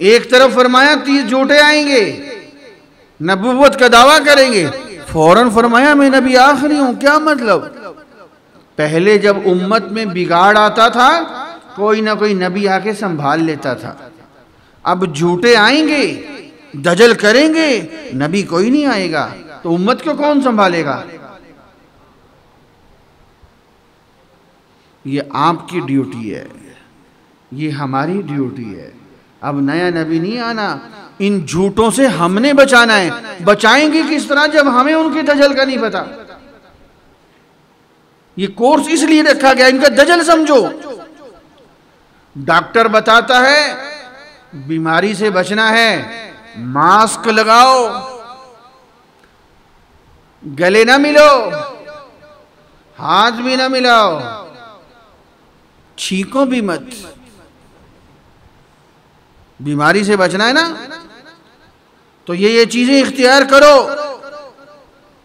एक तरफ फरमाया 30 झूठे आएंगे, नबूवत का दावा करेंगे, फौरन फरमाया मैं नबी आखिरी हूं। क्या मतलब? पहले जब उम्मत में बिगाड़ आता था कोई ना कोई नबी आके संभाल लेता था, अब झूठे आएंगे, दजल करेंगे, नबी कोई नहीं आएगा, तो उम्मत को कौन संभालेगा? ये आपकी ड्यूटी है, ये हमारी ड्यूटी है। अब नया नबी नहीं आना, इन झूठों से हमने बचाना है। बचाएंगे किस तरह जब हमें उनकी दजल का नहीं पता? ये कोर्स इसलिए रखा गया, इनका दजल समझो। डॉक्टर बताता है बीमारी से बचना है, मास्क लगाओ, गले ना मिलो, हाथ भी ना मिलाओ, छींको भी मत, बीमारी से बचना है ना, तो ये चीजें इख्तियार करो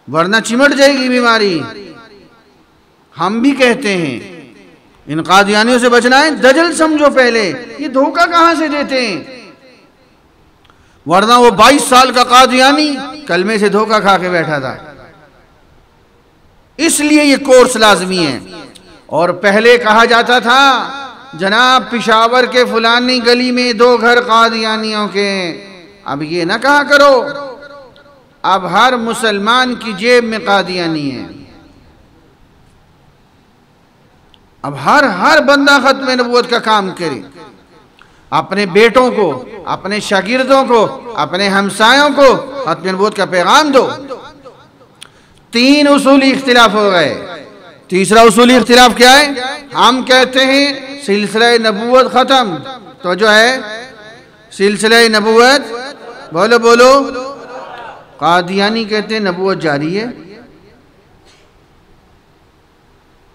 वरना चिमट जाएगी बीमारी। हम भी कहते हैं इन कादियानियों से बचना है, दजल समझो पहले। ये धोखा कहां से देते हैं? वरना वो 22 साल का कादियानी कलमे से धोखा खा के बैठा था। इसलिए ये कोर्स लाजमी है। और पहले कहा जाता था जनाब पिशावर के फुलानी गली में 2 घर कादियानियों के। अब ये ना कहा करो, अब हर मुसलमान की जेब में कादियानी है। अब हर बंदा खत्म नबूवत का काम करे, अपने बेटों को, अपने शागिर्दों को, अपने हमसायों को खत्म नबूवत का पैगाम दो। 3 उसूली इख्तिलाफ हो गए। तीसरा उसूली इख्तिलाफ क्या है? हम कहते हैं सिलसिला नबूवत खत्म, तो जो है सिलसिला नबूवत, बोलो बोलो। कादियानी कहते हैं नबूवत जारी है।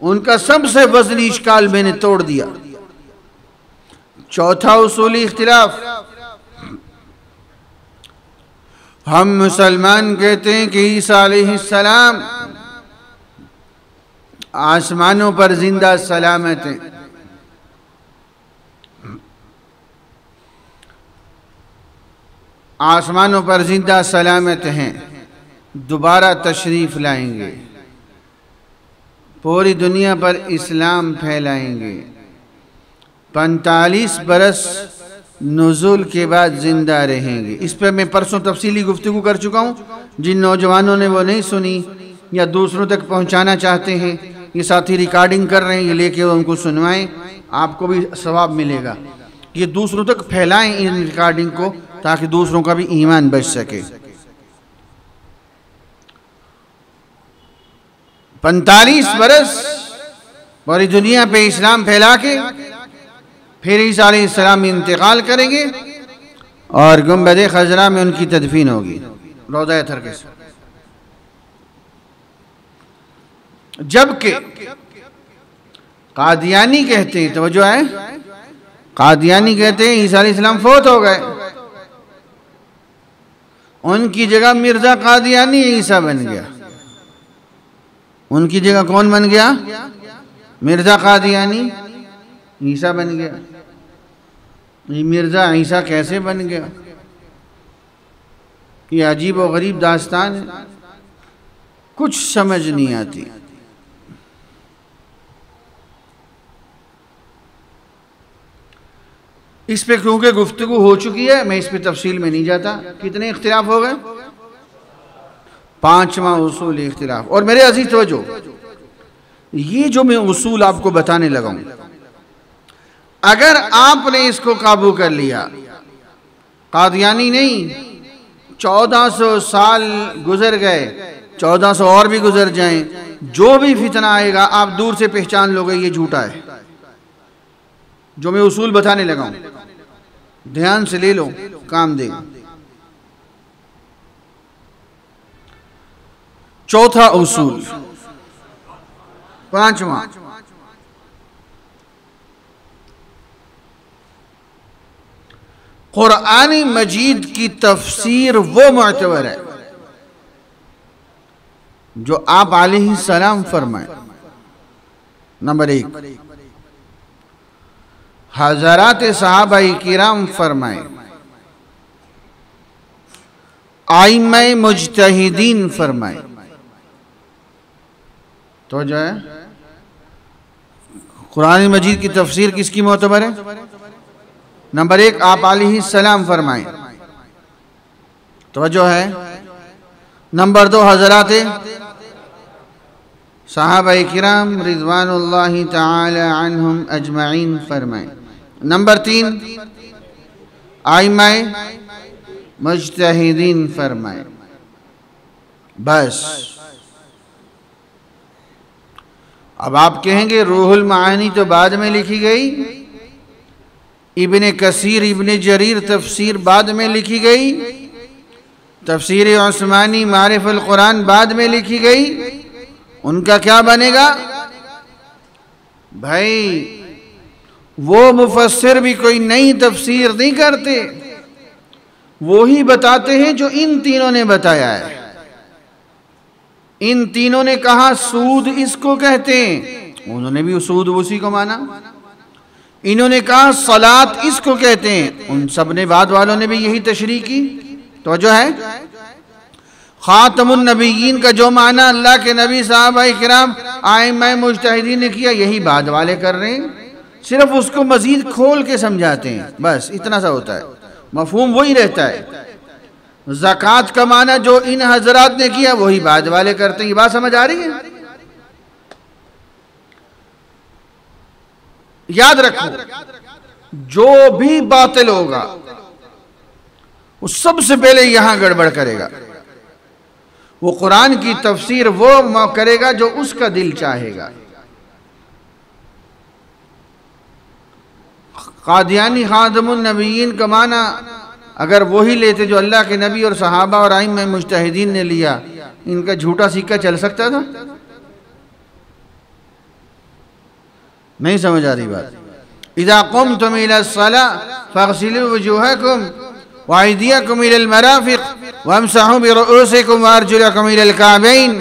उनका सबसे वज़नी इश्काल मैंने तोड़ दिया। चौथा उसूली इख्तिलाफ, हम मुसलमान कहते हैं कि ईसा अलैहिस्सलाम आसमानों पर जिंदा सलामत हैं। आसमानों पर जिंदा सलामत हैं, दोबारा तशरीफ लाएंगे, पूरी दुनिया पर इस्लाम फैलाएंगे, 45 बरस नुज़ुल के बाद जिंदा रहेंगे। इस पर मैं परसों तफसीली गुफ्तगू कर चुका हूँ। जिन नौजवानों ने वो नहीं सुनी या दूसरों तक पहुँचाना चाहते हैं, ये साथी रिकॉर्डिंग कर रहे हैं, ये लेके उनको सुनवाएं, आपको भी सवाब मिलेगा। ये दूसरों तक फैलाएं इन रिकॉर्डिंग को, ताकि दूसरों का भी ईमान बच सके। 45 बरस पूरी दुनिया पे इस्लाम फैला के फिर ईसा अलैहिस्सलाम इंतकाल करेंगे और गुंबद खजरा में उनकी तदफीन होगी रोज़ा अतहर के साथ। जबकि कादियानी कहते हैं, तो जो है कादियानी कहते हैं ईसा अलैहिस्सलाम फौत हो गए, उनकी जगह मिर्जा कादियानी ईसा बन गया। उनकी जगह कौन बन गया? मिर्जा कादियानी ईसा बन गया। ये मिर्जा ईसा कैसे बन गया? ये अजीब और गरीब दास्तान है, कुछ समझ नहीं आती। इस पे क्योंकि गुफ्तगू हो चुकी है, मैं इस पे तफसील में नहीं जाता। कितने इख्तिलाफ हो गए? 5वां उसूल इख्तिलाफ। और मेरे अजीज तवज्जो, ये जो मैं उसूल आपको बताने लगा हूं, अगर आपने इसको काबू कर लिया, कादियानी नहीं, 1400 साल गुजर गए, 1400 और भी गुजर जाएं, जो भी फितना आएगा आप दूर से पहचान लोगे ये झूठा है। जो मैं उसूल बताने लगा हूं, ध्यान से ले लो, काम देगा। चौथा उसूल, 5वां, कुरान मजीद की तफसीर वो मुअतबर है जो आप अलैहिस्सलाम फरमाए। नंबर 1, हज़रात सहाबाए किराम फरमाए, आइम्मा मुज्तहिदीन फरमाए। तो जो है कुरान मजीद की तफसीर किसकी मोतबर है? नंबर 1 आप अलैहिस्सलाम फरमाए, तो जो है। नंबर 2 हजरात सहाबा किराम रिज़वानुल्लाहि ताला अन्हुम अजमईन फरमाए। नंबर 3 आइम्मा मुज्तहिदीन फरमाए। बस अब आप कहेंगे रूहुल मानी तो बाद में लिखी गई, इब्ने कसीर इब्ने जरीर तफसीर बाद में लिखी गई, तफसीर उस्मानी मारिफुल कुरान बाद में लिखी गई, उनका क्या बनेगा? भाई वो मुफस्सिर भी कोई नई तफसीर नहीं करते, वो ही बताते हैं जो इन तीनों ने बताया है। इन तीनों ने कहा सूद इसको कहते हैं, उन्होंने भी सूद उसी को माना। इन्होंने कहा सलात इसको कहते हैं, उन सब ने बाद वालों ने भी यही तशरीह की। तो जो है खातमुन नबीयीन का जो माना अल्लाह के नबी साहबा किराम आइम्मा मुज्तहिदीन ने किया, यही बाद वाले कर रहे हैं, सिर्फ उसको मजीद खोल के समझाते हैं, बस इतना सा होता है, मफहूम वही रहता है। ज़कात का माना जो इन हजरात ने किया वही बाद वाले करते हैं। ये बात समझ आ रही है? याद रखो, जो भी बातिल होगा वो सबसे पहले यहां गड़बड़ करेगा। वो कुरान की तफसीर वो करेगा जो उसका दिल चाहेगा। कादियानी खातमुन नबीयीन का माना अगर वही लेते जो अल्लाह के नबी और सहाबा और आइम्मा मुज्तहिदीन ने लिया, इनका झूठा सिक्का चल सकता था? नहीं समझ आ रही बात। इज़ा क़ुमतुम इलस्सला फ़ग़सिलू वुजूहकुम व अयदियकुम इलल मराफ़िक़ वमसहू बिरुऊसिकुम व अर्जुलकुम इलल काबैन।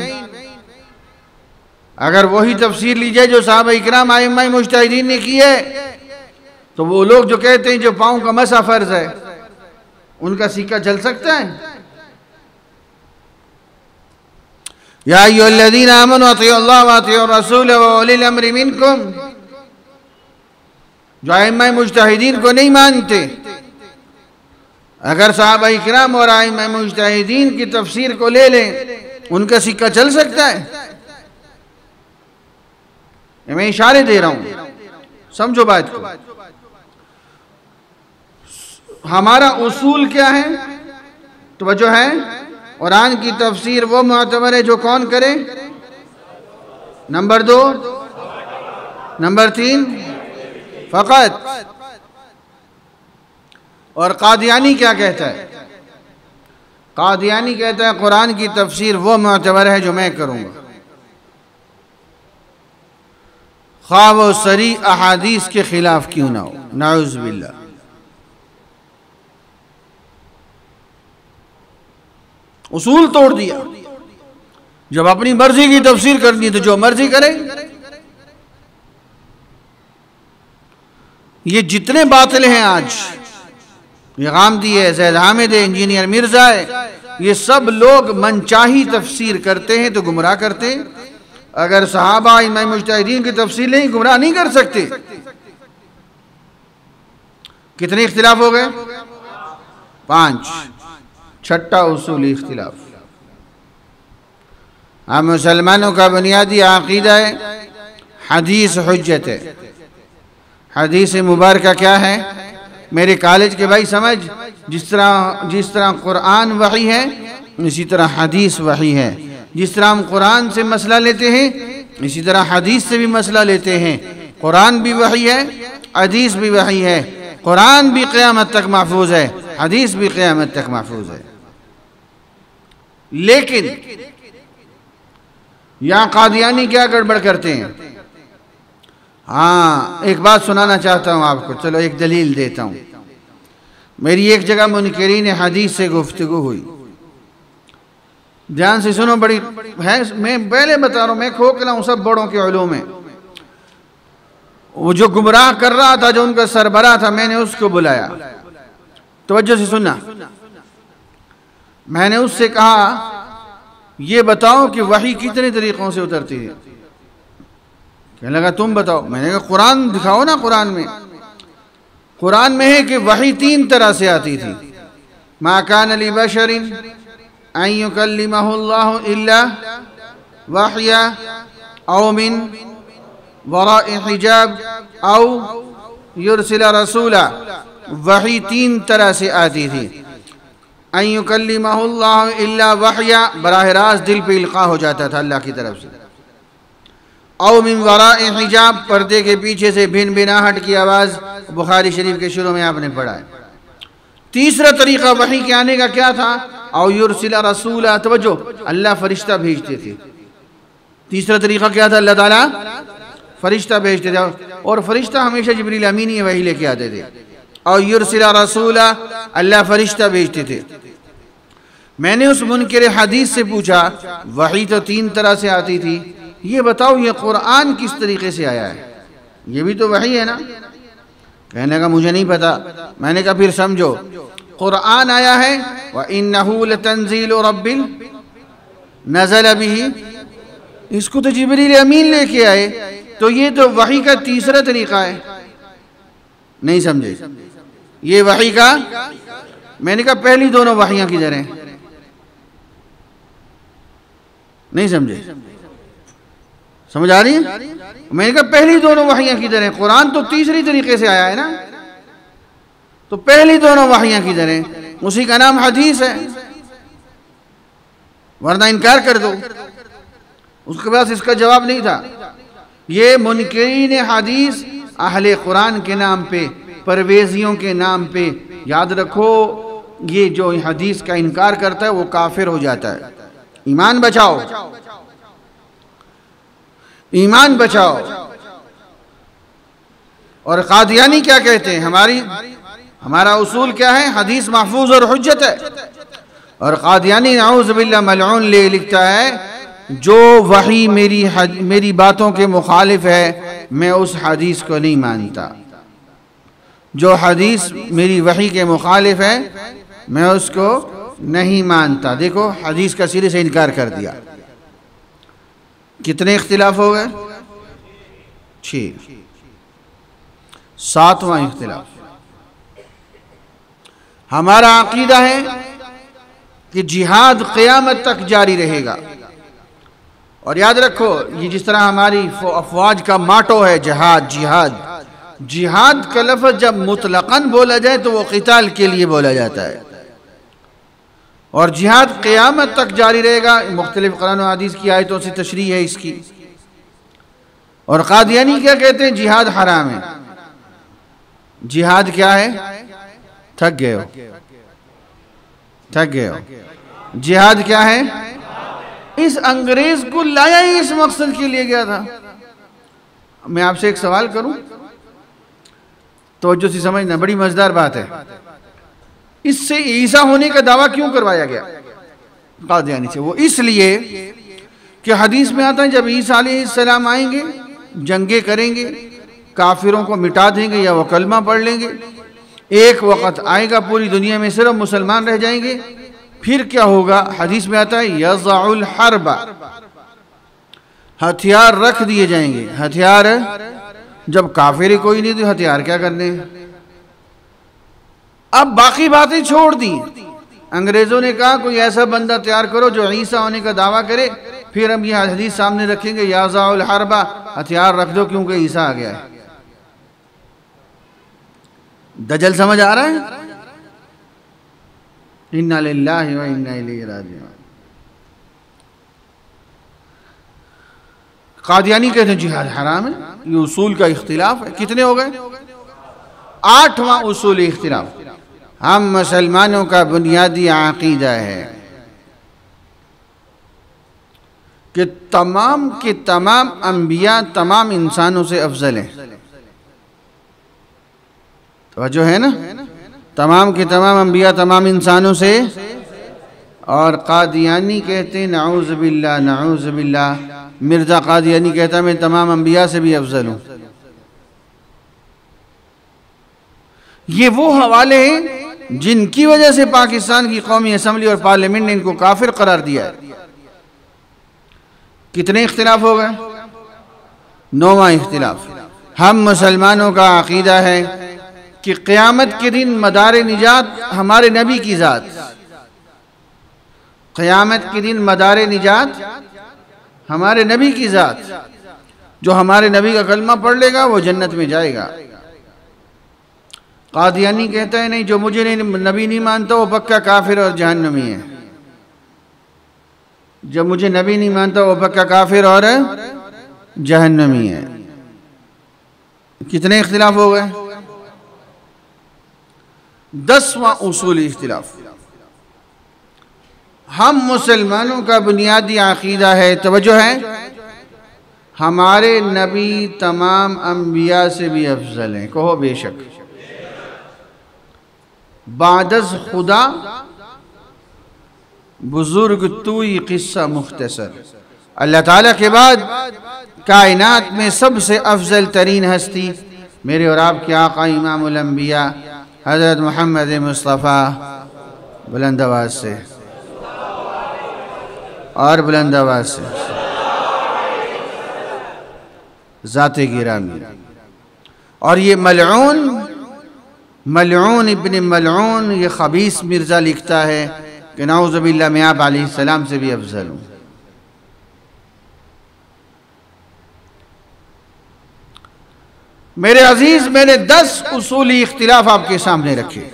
अगर वही तफसीर ली जाए जो सहाबा इकराम आइम्मा मुज्तहिदीन ने की है, तो वो लोग जो कहते हैं जो पाँव का मसा फर्ज है, उनका सिक्का चल सकता है? या अय्युहल्लज़ीना आमनू अतीउल्लाह व अतीउर रसूल व उलिल अम्रि मिनकुम। जो आइम्मा मुज्तहिदीन को नहीं मानते, अगर सहाबा इकराम और आइम्मा मुज्तहिदीन की तफसीर को ले लें, उनका सिक्का चल सकता है? मैं इशारे दे रहा हूं, समझो बात को। हमारा उसूल क्या है? तो जो है कुरान की तफसीर वो मुअतबर है जो कौन करे? Number 2, number 3 फ़क़त। और कादियानी क्या कहता है? कादियानी कहता है कुरान की तफसीर वो मुअतबर है जो मैं करूँगा, ख़्वाह वो सरी अहादीस के खिलाफ क्यों ना हो। नाउज़ बिल्लाह। उसूल तोड़ दिया। जब अपनी मर्जी की तफसीर करनी है तो जो मर्जी करे। ये जितने बातिल हैं आज, ये गामदी है, ज़ैद हामिद है, इंजीनियर मिर्जा है, ये सब लोग मनचाही तफसीर करते हैं तो गुमराह करते हैं। अगर सहाबा इमाम मुज्तहिदीन की तफसीर नहीं, गुमराह नहीं कर सकते। कितने इख्तिलाफ हो गए? 5। छठा उसूली इख्तिलाफ। हम मुसलमानों का बुनियादी अक़ीदा है हदीस हुज्जत है। हदीस मुबारक क्या है? मेरे कॉलेज के भाई समझ, जिस तरह कुरान वही है, इसी तरह हदीस वही है। जिस तरह हम कुरान से मसला लेते हैं, इसी तरह हदीस से भी मसला लेते हैं। कुरान भी वही है, हदीस भी वही है। कुरान भी क़यामत तक महफूज है, हदीस भी क़यामत तक महफूज है। लेकिन यहाँ कादियानी क्या गड़बड़ करते हैं? हाँ, एक बात सुनाना चाहता हूँ आपको, चलो एक दलील देता हूँ। मेरी एक जगह मुनकरीन हदीस से गुफ्तगू हुई, ध्यान से सुनो, बड़ी है, मैं पहले बता रहा हूँ, मैं खोखला हूँ सब बड़ों के उलूम में। वो जो गुमराह कर रहा था, जो उनका सरबराह था, मैंने उसको बुलाया, तवज्जो से सुनना। मैंने उससे कहा ये बताओ कि वही कितने तरीक़ों से उतरती है। कहने लगा तुम बताओ। मैंने कहा कुरान दिखाओ ना। कुरान में है कि वही 3 तरह से आती थी। मा कान लि बशरिन अन युकल्लिमहुल्लाहु इल्ला वहया औ मिन वराइ हिजाब औ युरसिला रसूला। वही 3 तरह से आती थी। अन युकल्लिमहुल्लाहु इल्ला वहया, बराह रास्त दिल पे इल्क़ा हो जाता था अल्लाह की तरफ से। औ मिन वराइ हिजाब, पर्दे के पीछे से भिन भिनाहट की आवाज़। बुखारी शरीफ के शुरू में आपने पढ़ा है। तीसरा तरीक़ा वही के आने का क्या था? औ युरसिला रसूला, तवज्जो, अल्लाह फरिश्ता भेजते थे। तीसरा तरीक़ा क्या था? अल्लाह ताला फरिश्ता भेजते थे, और फरिश्ता हमेशा जिब्रील अमीन ही वही लेके आते थे। और युरसिला रसूला, अल्लाह फरिश्ता भेजते थे। मैंने उस मुनकिर हदीस से पूछा वही तो 3 तरह से आती थी, ये बताओ ये कुरान किस तरीके से आया है? ये भी तो वही है ना। कहने का मुझे नहीं पता। मैंने कहा फिर समझो, कुरान आया है व इन्नहु लतंजीलु रब्बिल नज़ल बिही, इसको तो जिब्रील अमीन लेके आए, तो ये तो वही का तीसरा तरीका है। नहीं समझे? ये वही का, मैंने कहा पहली दोनों वहियां किधर हैं? नहीं समझे? समझ आ रही है? मैंने कहा पहली दोनों वहियां किधर हैं? कुरान तो तीसरी तरीके से आया है ना, तो पहली दोनों वहियां किधर हैं? उसी का नाम हदीस है, वरना इनकार कर दो। उसके पास इसका जवाब नहीं था। ये मुनकिरीन हदीस अहले कुरान के नाम पे, परवेजियों के नाम पे, याद रखो, ये जो हदीस का इनकार करता है वो काफिर हो जाता है। ईमान बचाओ, ईमान बचाओ। और कादियानी क्या कहते हैं? हमारा उसूल क्या है? हदीस महफूज और हुज्जत है। और कादियानी नाऊज़ बिल्लाह मलऊन लिखता है जो वही मेरी बातों के मुखालिफ है, मैं उस हदीस को नहीं मानता। जो हदीस मेरी वही के मुखालिफ है, मैं उसको नहीं मानता। देखो, हदीस का सिरे से इनकार कर दिया। कितने इख्तिलाफ हो गए? 6। 7वां इख्तिलाफ। हमारा अकीदा है कि जिहाद क़यामत तक जारी रहेगा। और याद रखो, ये जिस तरह हमारी अफवाज का माटो है जिहाद का लफ्ज़ जब मुतलक़न बोला जाए तो वो क़िताल के लिए बोला जाता है, और जिहाद क़यामत तक जारी रहेगा। मुख्तलिफ कुरान और हदीस की आयतों से तशरीह है इसकी। और कादियानी क्या कहते हैं? जिहाद हराम है। जिहाद क्या है? थक गए हो। जिहाद क्या है? इस अंग्रेज को लाया ही इस मकसद के लिए गया था। मैं आपसे एक सवाल करूं, तवज्जो से समझना, बड़ी मजेदार बात है। इससे ईसा होने का दावा क्यों करवाया गया कादियानी से? वो इसलिए कि हदीस में आता है जब ईसा अलैहिस्सलाम आएंगे, जंगे करेंगे, काफिरों को मिटा देंगे या वो कलमा पढ़ लेंगे। एक वक्त आएगा पूरी दुनिया में सिर्फ मुसलमान रह जाएंगे। फिर क्या होगा? हदीस में आता है यज़उल हर्बा, हथियार रख दिए जाएंगे। हथियार, जब काफिर ही कोई नहीं तो हथियार क्या करने हैं? अब बाकी बातें छोड़ दी। अंग्रेजों ने कहा कोई ऐसा बंदा तैयार करो जो ईसा होने का दावा करे, फिर हम यह हदीस सामने रखेंगे यज़उल हर्बा, हथियार रख दो क्योंकि ईसा आ गया है। दजल समझ आ रहा है? इन्ना लिल्लाहि व इन्ना इलैहि राजिऊन। कादियानी कहते हैं जिहाद हराम है। ये उसूल का इख्तिलाफ है। कितने हो गए? 8वां उसूल इख्तिलाफ। हम मुसलमानों का बुनियादी अकीदा है कि तमाम के तमाम अंबिया तमाम इंसानों से अफजल हैं। तो जो है ना, तमाम के तमाम अंबिया तमाम इंसानों से। और कादियानी कहते हैं नाऊज़ बिल्लाह, मिर्ज़ा कादियानी कहता है मैं तमाम अंबिया से भी अफजल हूँ। ये वो हवाले हैं जिनकी वजह से पाकिस्तान की कौमी असम्बली और पार्लियामेंट ने इनको काफिर करार दिया है। कितने इख्तिलाफ हो गए? 9वां इख्तिलाफ। हम मुसलमानों का अकीदा है कि क़यामत के दिन मदार निजात हमारे नबी की ज़ात, क़यामत के दिन मदार निजात हमारे नबी की ज़ात। जो हमारे नबी का कलमा पढ़ लेगा वो जन्नत में जाएगा। कादियानी कहता है नहीं, जो मुझे नहीं नबी नहीं मानता वो पक्का काफिर और जहन्नमी है। जब मुझे नबी नहीं मानता वो पक्का काफिर और जहन्नमी है। कितने इख्तिलाफ हो गए? 10वां उसूली इख्तिलाफ। हम मुसलमानों का बुनियादी अकीदा है, तवज्जो है, हमारे नबी तमाम अंबिया से भी अफजल हैं। कहो बेशक। बादस खुदा बुजुर्ग तूई किस्सा मुख्तसर। अल्लाह ताला के बाद कायनात में सबसे अफजल तरीन हस्ती मेरे और आपके आका इमामुल अंबिया हज़रत मोहम्मद मुस्तफ़ा, बुलंद आवाज़ से और बुलंद आवाज़ से, ज़ाते गिरामी। और ये मलऊन इब्न मलऊन, ये खबीस मिर्ज़ा लिखता है कि नाऊज़ बिल्लाह मैं आप अलैहिस्सलाम से भी अफजल हूँ। मेरे अजीज़, मैंने 10 उसूली इख्तिलाफ आपके सामने रखे।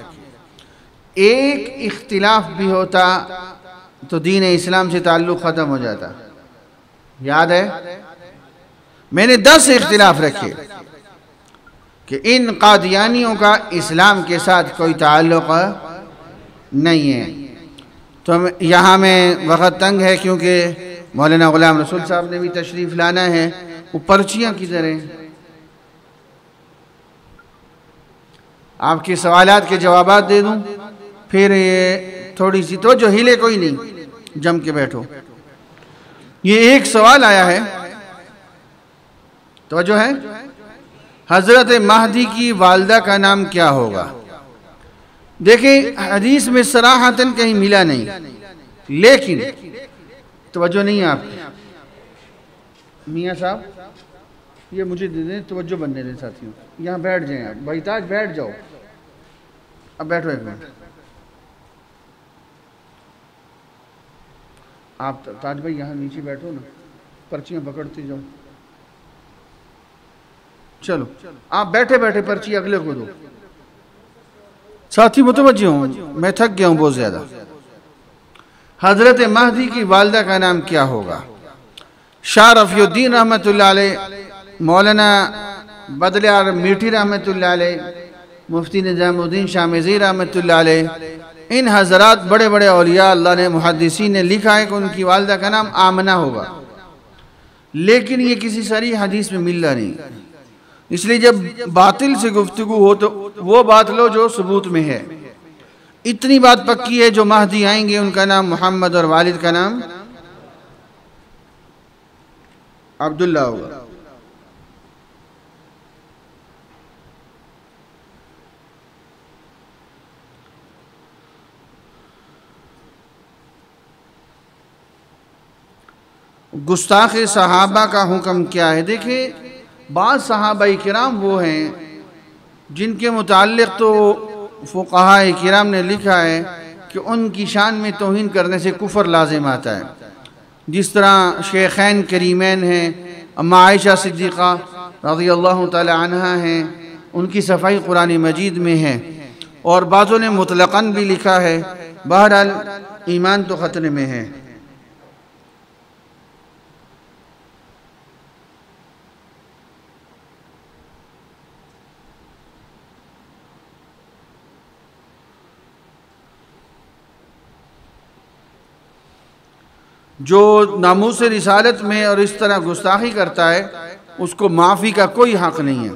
एक इख्तिलाफ भी होता तो दीन इस्लाम से ताल्लुक़ ख़त्म हो जाता। याद है? मैंने 10 इख्तिलाफ रखे कि इन कादियानियों का इस्लाम के साथ कोई ताल्लुक़ नहीं है। तो यहाँ में वक़्त तंग है क्योंकि मौलाना ग़ुलाम रसूल साहब ने भी तशरीफ़ लाना है। वो पर्चियाँ किधर हैं? आपके सवालात के जवाबात दे दूँ, फिर ये थोड़ी सी तो जो हिले कोई नहीं, जम के बैठो। ये एक सवाल आया है, तो जो है हज़रत महदी की वालदा का नाम क्या होगा? देखिए हदीस में सराहतन कहीं मिला नहीं, लेकिन तवज्जो नहीं है आपकी। मियाँ साहब ये मुझे दे दें, तवज्जो बनने दें साथियों। यहाँ बैठ जाएं आप, भाई ताज बैठ जाओ। अब बैठो एक मिनट। आप ताज भाई यहाँ नीचे बैठो ना, पर्चियाँ पकड़ते जाओ। चलो आप बैठे बैठे पर्ची अगले को दो। साथी मुतवज्जो हूँ, मैं थक गया हूँ बहुत ज़्यादा। हज़रत महदी की वालदा का नाम क्या होगा? शाह रफ़ीउद्दीन रहमतुल्लाह अलैह, मौलाना बदलियार मीठी रहमतुल्लाह अलैह, मुफ्ती निज़ामुद्दीन शामिज़ी रहमतुल्लाह अलैह, इन हज़रात बड़े बड़े औलिया अल्लाह ने, मुहद्दिसीन ने लिखा है कि उनकी वालदा का नाम आमना होगा, लेकिन ये किसी सरी हदीस में मिल रहा नहीं। इसलिए जब बातिल से गुफ्तगू हो तो वो बात लो जो सबूत में है। इतनी बात पक्की है जो महदी आएंगे उनका नाम मोहम्मद और वालिद का नाम अब्दुल्ला होगा। गुस्ताख सहाबा का हुक्म क्या है? देखिए बाद सहाबाई किराम वो हैं जिनके मुताल्लिक़ तो फ़ुक़हा किराम ने लिखा है कि उनकी शान में तौहीन करने से कुफ़र लाज़िम आता है। जिस तरह शेखैन करीमैन हैं, अम्मा आयशा सिद्दीक़ा रज़ियल्लाहु ताला अन्हा हैं, उनकी सफ़ाई कुरान मजीद में है, और बाज़ों ने मुतलक़न भी लिखा है। बहरहाल ईमान तो ख़तरे में है। जो नामूस रिसालत में और इस तरह गुस्ताखी करता है उसको माफ़ी का कोई हक़ नहीं है।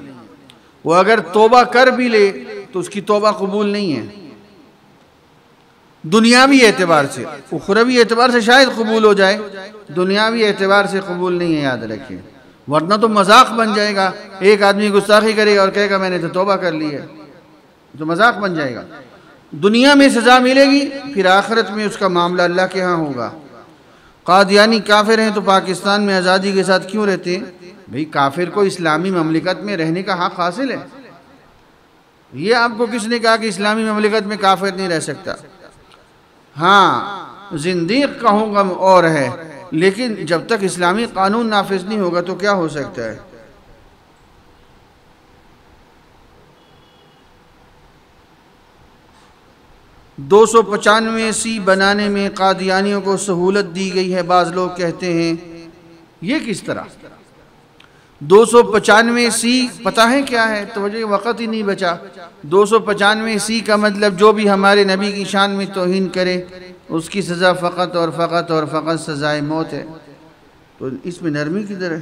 वो अगर तौबा कर भी ले तो उसकी तौबा कबूल नहीं है। दुनियावी एतबार से, उखरवी एतबार से शायद कबूल हो जाए, दुनियावी एतबार से कबूल नहीं है, याद रखिए, वरना तो मजाक बन जाएगा। एक आदमी गुस्ताखी करेगा और कहेगा मैंने तो तौबा कर ली है, तो मजाक बन जाएगा। दुनिया में सज़ा मिलेगी, फिर आखिरत में उसका मामला अल्लाह के यहाँ होगा। कादियानी काफिर हैं तो पाकिस्तान में आज़ादी के साथ क्यों रहते हैं? भाई काफिर को इस्लामी ममलिकत में रहने का हक़ हासिल है। ये आपको किसने कहा कि इस्लामी ममलिकत में काफिर नहीं रह सकता? हाँ, जिंदीक का हुक्म और है, लेकिन जब तक इस्लामी कानून नाफिज नहीं होगा तो क्या हो सकता है? 295C बनाने में कादियानियों को सहूलत दी गई है, बाज़ लोग कहते हैं। ये किस तरह? 295C पता है क्या है? तो मुझे वक़्त ही नहीं बचा। 295C का मतलब जो भी हमारे नबी की शान में तौहीन करे उसकी सज़ा फ़कत और फ़कत और फ़कत सज़ाए मौत है। तो इसमें नरमी किधर है?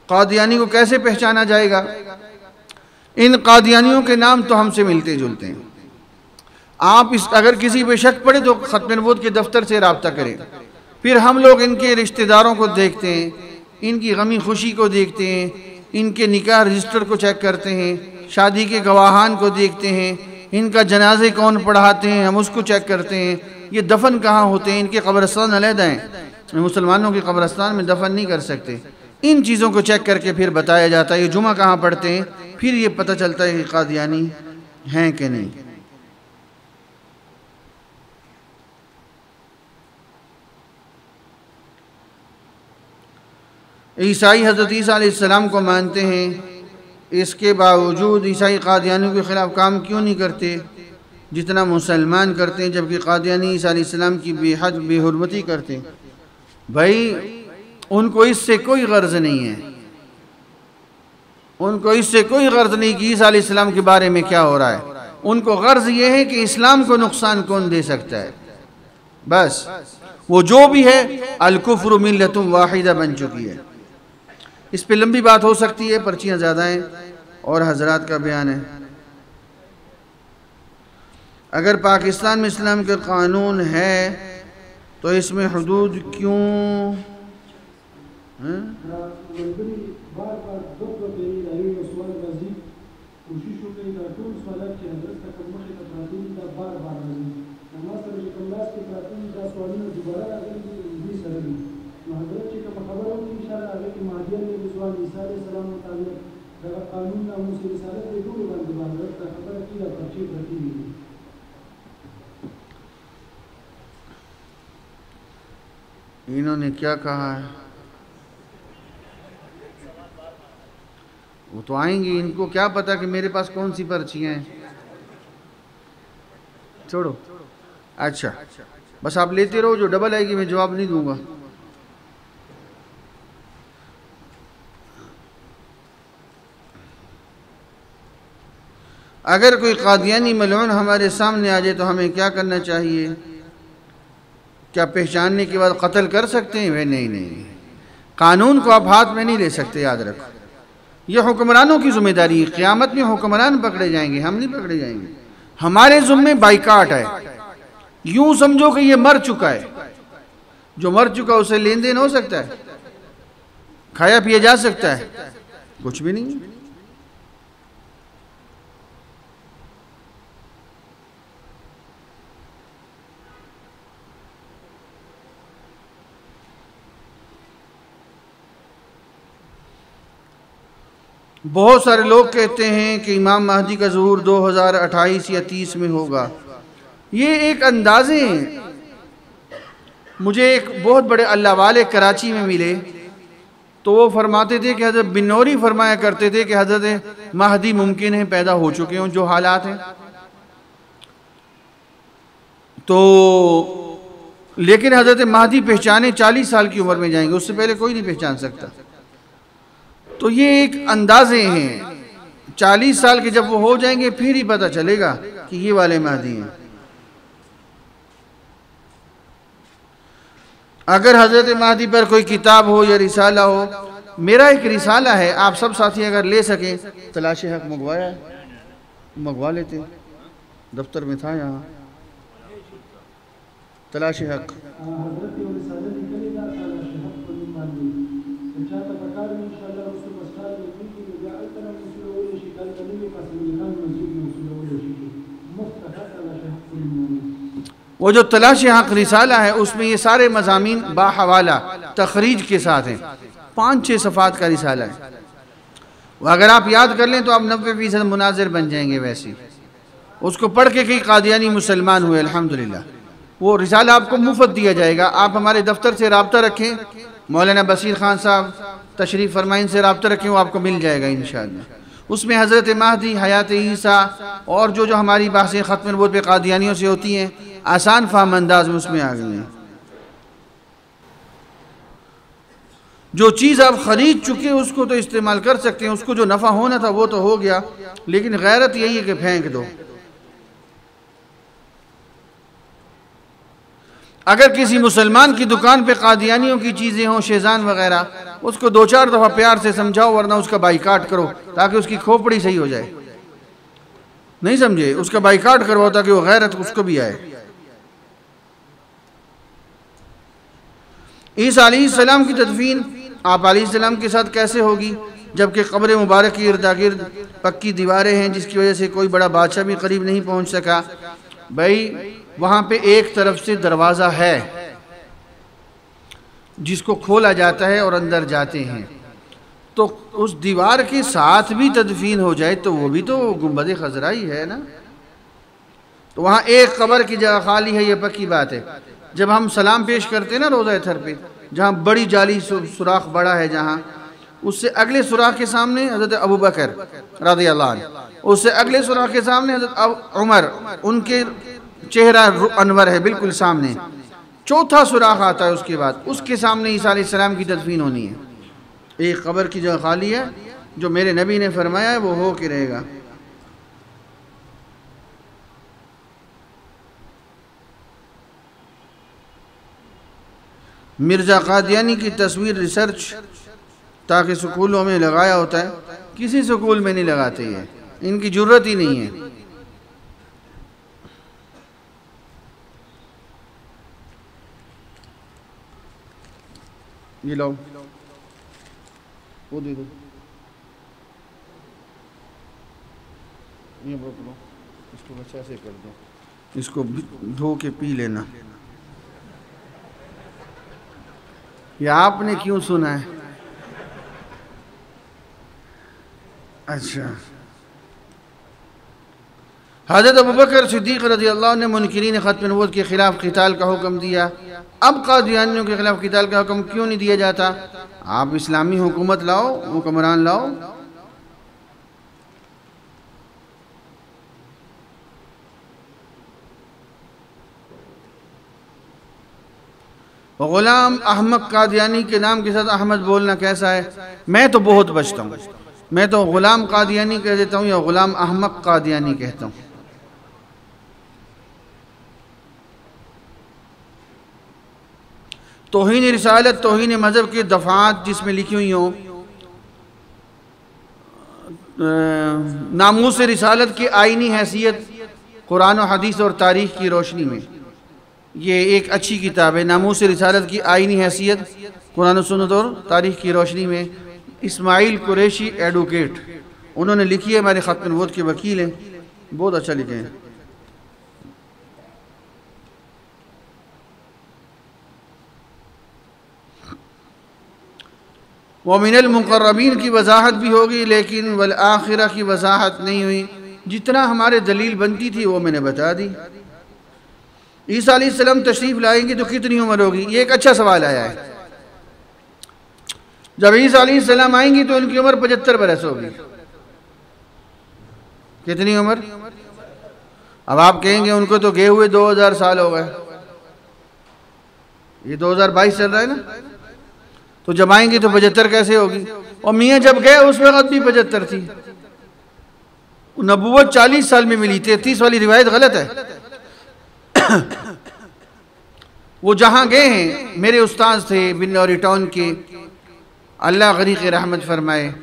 कादियानी को कैसे पहचाना जाएगा? इन कादियानियों के नाम तो हमसे मिलते जुलते हैं। आप अगर किसी पे शक पड़े तो ख़त्म नबूवत के दफ्तर से रब्ता करें। फिर हम लोग इनके रिश्तेदारों को देखते हैं, इनकी गमी खुशी को देखते हैं, इनके निकाह रजिस्टर को चेक करते हैं, शादी के गवाहान को देखते हैं, इनका जनाजे कौन पढ़ाते हैं हम उसको चेक करते हैं, ये दफन कहाँ होते हैं, इनके कब्रिस्तान अलहदा हैं, मुसलमानों के कब्रिस्तान में दफन नहीं कर सकते। इन चीज़ों को चेक करके फिर बताया जाता है ये जुमा कहाँ पढ़ते हैं, फिर ये पता चलता है कि कादियानी हैं कि नहीं। ईसाई हज़रत ईसा अलैहिस्सलाम को मानते हैं, इसके बावजूद ईसाई कादियानियों के ख़िलाफ़ काम क्यों नहीं करते जितना मुसलमान करते हैं, जबकि कादियानी ईसा अलैहिस्सलाम की बेहद बेहुरमती करते हैं। भाई उनको इससे कोई गर्ज नहीं है, उनको इससे कोई गर्ज नहीं कि ईसा अलैहिस्सलाम के बारे में क्या हो रहा है। उनको गर्ज ये है कि इस्लाम को नुकसान कौन दे सकता है। बस वो जो भी है अल-कुफ्रु मिल्लतुन वाहिदा बन चुकी है। इस पे लंबी बात हो सकती है, पर्चियाँ ज़्यादा हैं और हजरात का बयान है। अगर पाकिस्तान में इस्लाम का कानून है तो इसमें हुदूद क्यों इन्होंने क्या कहा है? वो तो आएंगे, इनको क्या पता कि मेरे पास कौन सी पर्चियाँ हैं। छोड़ो, अच्छा बस आप लेते रहो, जो डबल आएगी मैं जवाब नहीं दूंगा। अगर कोई कादियानी मलऊन हमारे सामने आ जाए तो हमें क्या करना चाहिए? क्या पहचानने के बाद कत्ल कर सकते हैं? वे नहीं, कानून को आप हाथ में नहीं ले सकते, याद रखो। ये हुक्मरानों की जिम्मेदारी है। क़यामत में हुक्मरान पकड़े जाएंगे, हम नहीं पकड़े जाएंगे। हमारे ज़िम्मे बाइकाट है। यूं समझो कि ये मर चुका है, जो मर चुका उसे लेन देन हो सकता है, खाया पिया जा सकता है? कुछ भी नहीं। बहुत सारे लोग कहते हैं कि इमाम महदी का ज़हूर 2028 या 30 में होगा। ये एक अंदाज़े हैं। मुझे एक बहुत बड़े अल्लाह वाले कराची में मिले तो वो फरमाते थे कि हज़रत बिनौरी फरमाया करते थे कि हज़रत महदी मुमकिन है पैदा हो चुके हों जो हालात हैं। तो लेकिन हज़रत महदी पहचाने 40 साल की उम्र में जाएंगे, उससे पहले कोई नहीं पहचान सकता। तो ये एक अंदाजे हैं। 40 साल के जब वो हो जाएंगे फिर ही पता चलेगा कि ये वाले महदी हैं। अगर हज़रत महदी पर कोई किताब हो या रिसाला हो, मेरा एक रिसाला है, आप सब साथी अगर ले सकें, तलाश हक मंगवाया है, मंगवा लेते, दफ्तर में था यहाँ तलाश हक। वो जो तलाश हक़ रिसाला है उसमें ये सारे मज़ामीन बाहवाला तखरीज के साथ हैं। 5-6 सफ़ात का रिसाला है। अगर आप याद कर लें तो आप 90% मुनाज़िर बन जाएंगे। वैसे उसको पढ़ के कई कादियानी मुसलमान हुए अल्हम्दुलिल्लाह। वो रिसाला आपको मुफ्त दिया जाएगा। आप हमारे दफ्तर से रब्ता रखें, मौलाना बसीर ख़ान साहब तशरीफ़ फरमाइन से रब्ता रखें, वो आपको मिल जाएगा इंशाअल्लाह। उसमें हज़रत महदी, हयात ईसा और जो हमारी बातें ख़त्म नबूवत पे कादियानियों से होती हैं आसान फ़हम अंदाज में उसमें आ गई हैं। जो चीज़ आप ख़रीद चुके उसको तो इस्तेमाल कर सकते हैं, उसको जो नफ़ा होना था वो तो हो गया, लेकिन गैरत यही है कि फेंक दो। अगर किसी मुसलमान की दुकान पे कादियानियों की चीज़ें हों, शेज़ान वगैरह, उसको 2-4 दफ़ा प्यार से समझाओ, वरना उसका बाइकाट करो ताकि उसकी खोपड़ी सही हो जाए। नहीं समझे? उसका बाइकाट करवाओ ताकि वो गैरत उसको भी आए। ईसा अलैहिस्सलाम की तदफीन आप अलैहिस्सलाम के साथ कैसे होगी, जबकि कब्र मुबारक की इर्द गिर्द पक्की दीवारें हैं जिसकी वजह से कोई बड़ा बादशाह भी करीब नहीं पहुंच सका। भाई वहाँ पे एक तरफ से दरवाज़ा है जिसको खोला जाता है और अंदर जाते हैं, तो उस दीवार के साथ भी तदफीन हो जाए तो वो भी तो गुंबद खजरा ही है ना। तो वहाँ एक कब्र की जगह खाली है, ये पक्की बात है। जब हम सलाम पेश करते हैं ना रोज़ा इथर पे, जहाँ बड़ी जाली सुराख बड़ा है, जहाँ उससे अगले सुराख के सामने हज़रत अबू बकर रज़ियल्लाहु अन्हु, उससे अगले सुराख के सामने हज़रत उमर, उनके चेहरा अनवर है बिल्कुल सामने। चौथा सुराख आता है उसके बाद, उसके सामने ईसा अलैहिस्सलाम की तदफीन होनी है। एक कब्र की जगह खाली है, जो मेरे नबी ने फरमाया है वो हो के रहेगा। मिर्ज़ा कादियानी की तस्वीर रिसर्च ताकि स्कूलों में लगाया होता है, किसी स्कूल में नहीं लगाते हैं, इनकी ज़रूरत ही नहीं है। ये लो, वो दे दो, ये रोक लो, इसको अच्छा से कर दो, इसको धो के पी लेना। ये आपने क्यों सुना है? अच्छा, हज़रत अबू बकर सिद्दीक़ रज़ियल्लाहु अन्हु ने मुनकिरीन ख़त्म नबूवत के ख़िलाफ़ क़िताल का हुक्म दिया। अब कादियानियों के ख़िलाफ़ क़िताल का हुक्म क्यों नहीं दिया जाता? आप इस्लामी हुकूमत लाओ, हुक्मरान लाओ। ग़ुलाम अहमद कादियानी के नाम के साथ अहमद बोलना कैसा है? मैं तो बहुत बचता हूँ, मैं तो ग़ुलाम कादियानी कह देता हूँ या ग़ुलाम अहमद कादियानी कहता हूँ। तौहीन रिसालत, तौहीन मज़हब की दफ़ात जिसमें लिखी हुई हों, नामूस रिसालत की आइनी हैसियत कुरान और हदीस और तारीख़ की रोशनी में, ये एक अच्छी किताब है। नामूस रिसालत की आइनी हैसियत कुरान और सुन्नत और तारीख़ की रोशनी में, इस्माइल कुरैशी एडवोकेट, उन्होंने लिखी है, हमारे ख़त्म नबूवत के वकील हैं, बहुत अच्छा लिखे हैं। व मिनल मुक़र्रबीन की वजाहत भी होगी, लेकिन वल आखिरा की वजाहत नहीं हुई। जितना हमारे दलील बनती थी वो मैंने बता दी। ईसा अलैहिस्सलाम तशरीफ़ लाएंगे तो कितनी उम्र होगी? ये एक अच्छा सवाल आया है। जब ईसा अलैहिस्सलाम आएंगी तो उनकी उम्र 75 बरस होगी। कितनी उम्र? अब आप कहेंगे उनको तो गए हुए 2000 साल हो गए, ये 2022 चल रहा है ना, तो जब आएंगी तो 75 कैसे होगी? और मियाँ जब गए उस वक्त भी 75 थी। नबूवत 40 साल में मिली, 33 वाली रिवायत गलत है। वो जहाँ गए हैं, मेरे उस्ताद थे बिन्नौरी टाउन के, अल्लाह गरीक़ रहमत फरमाए,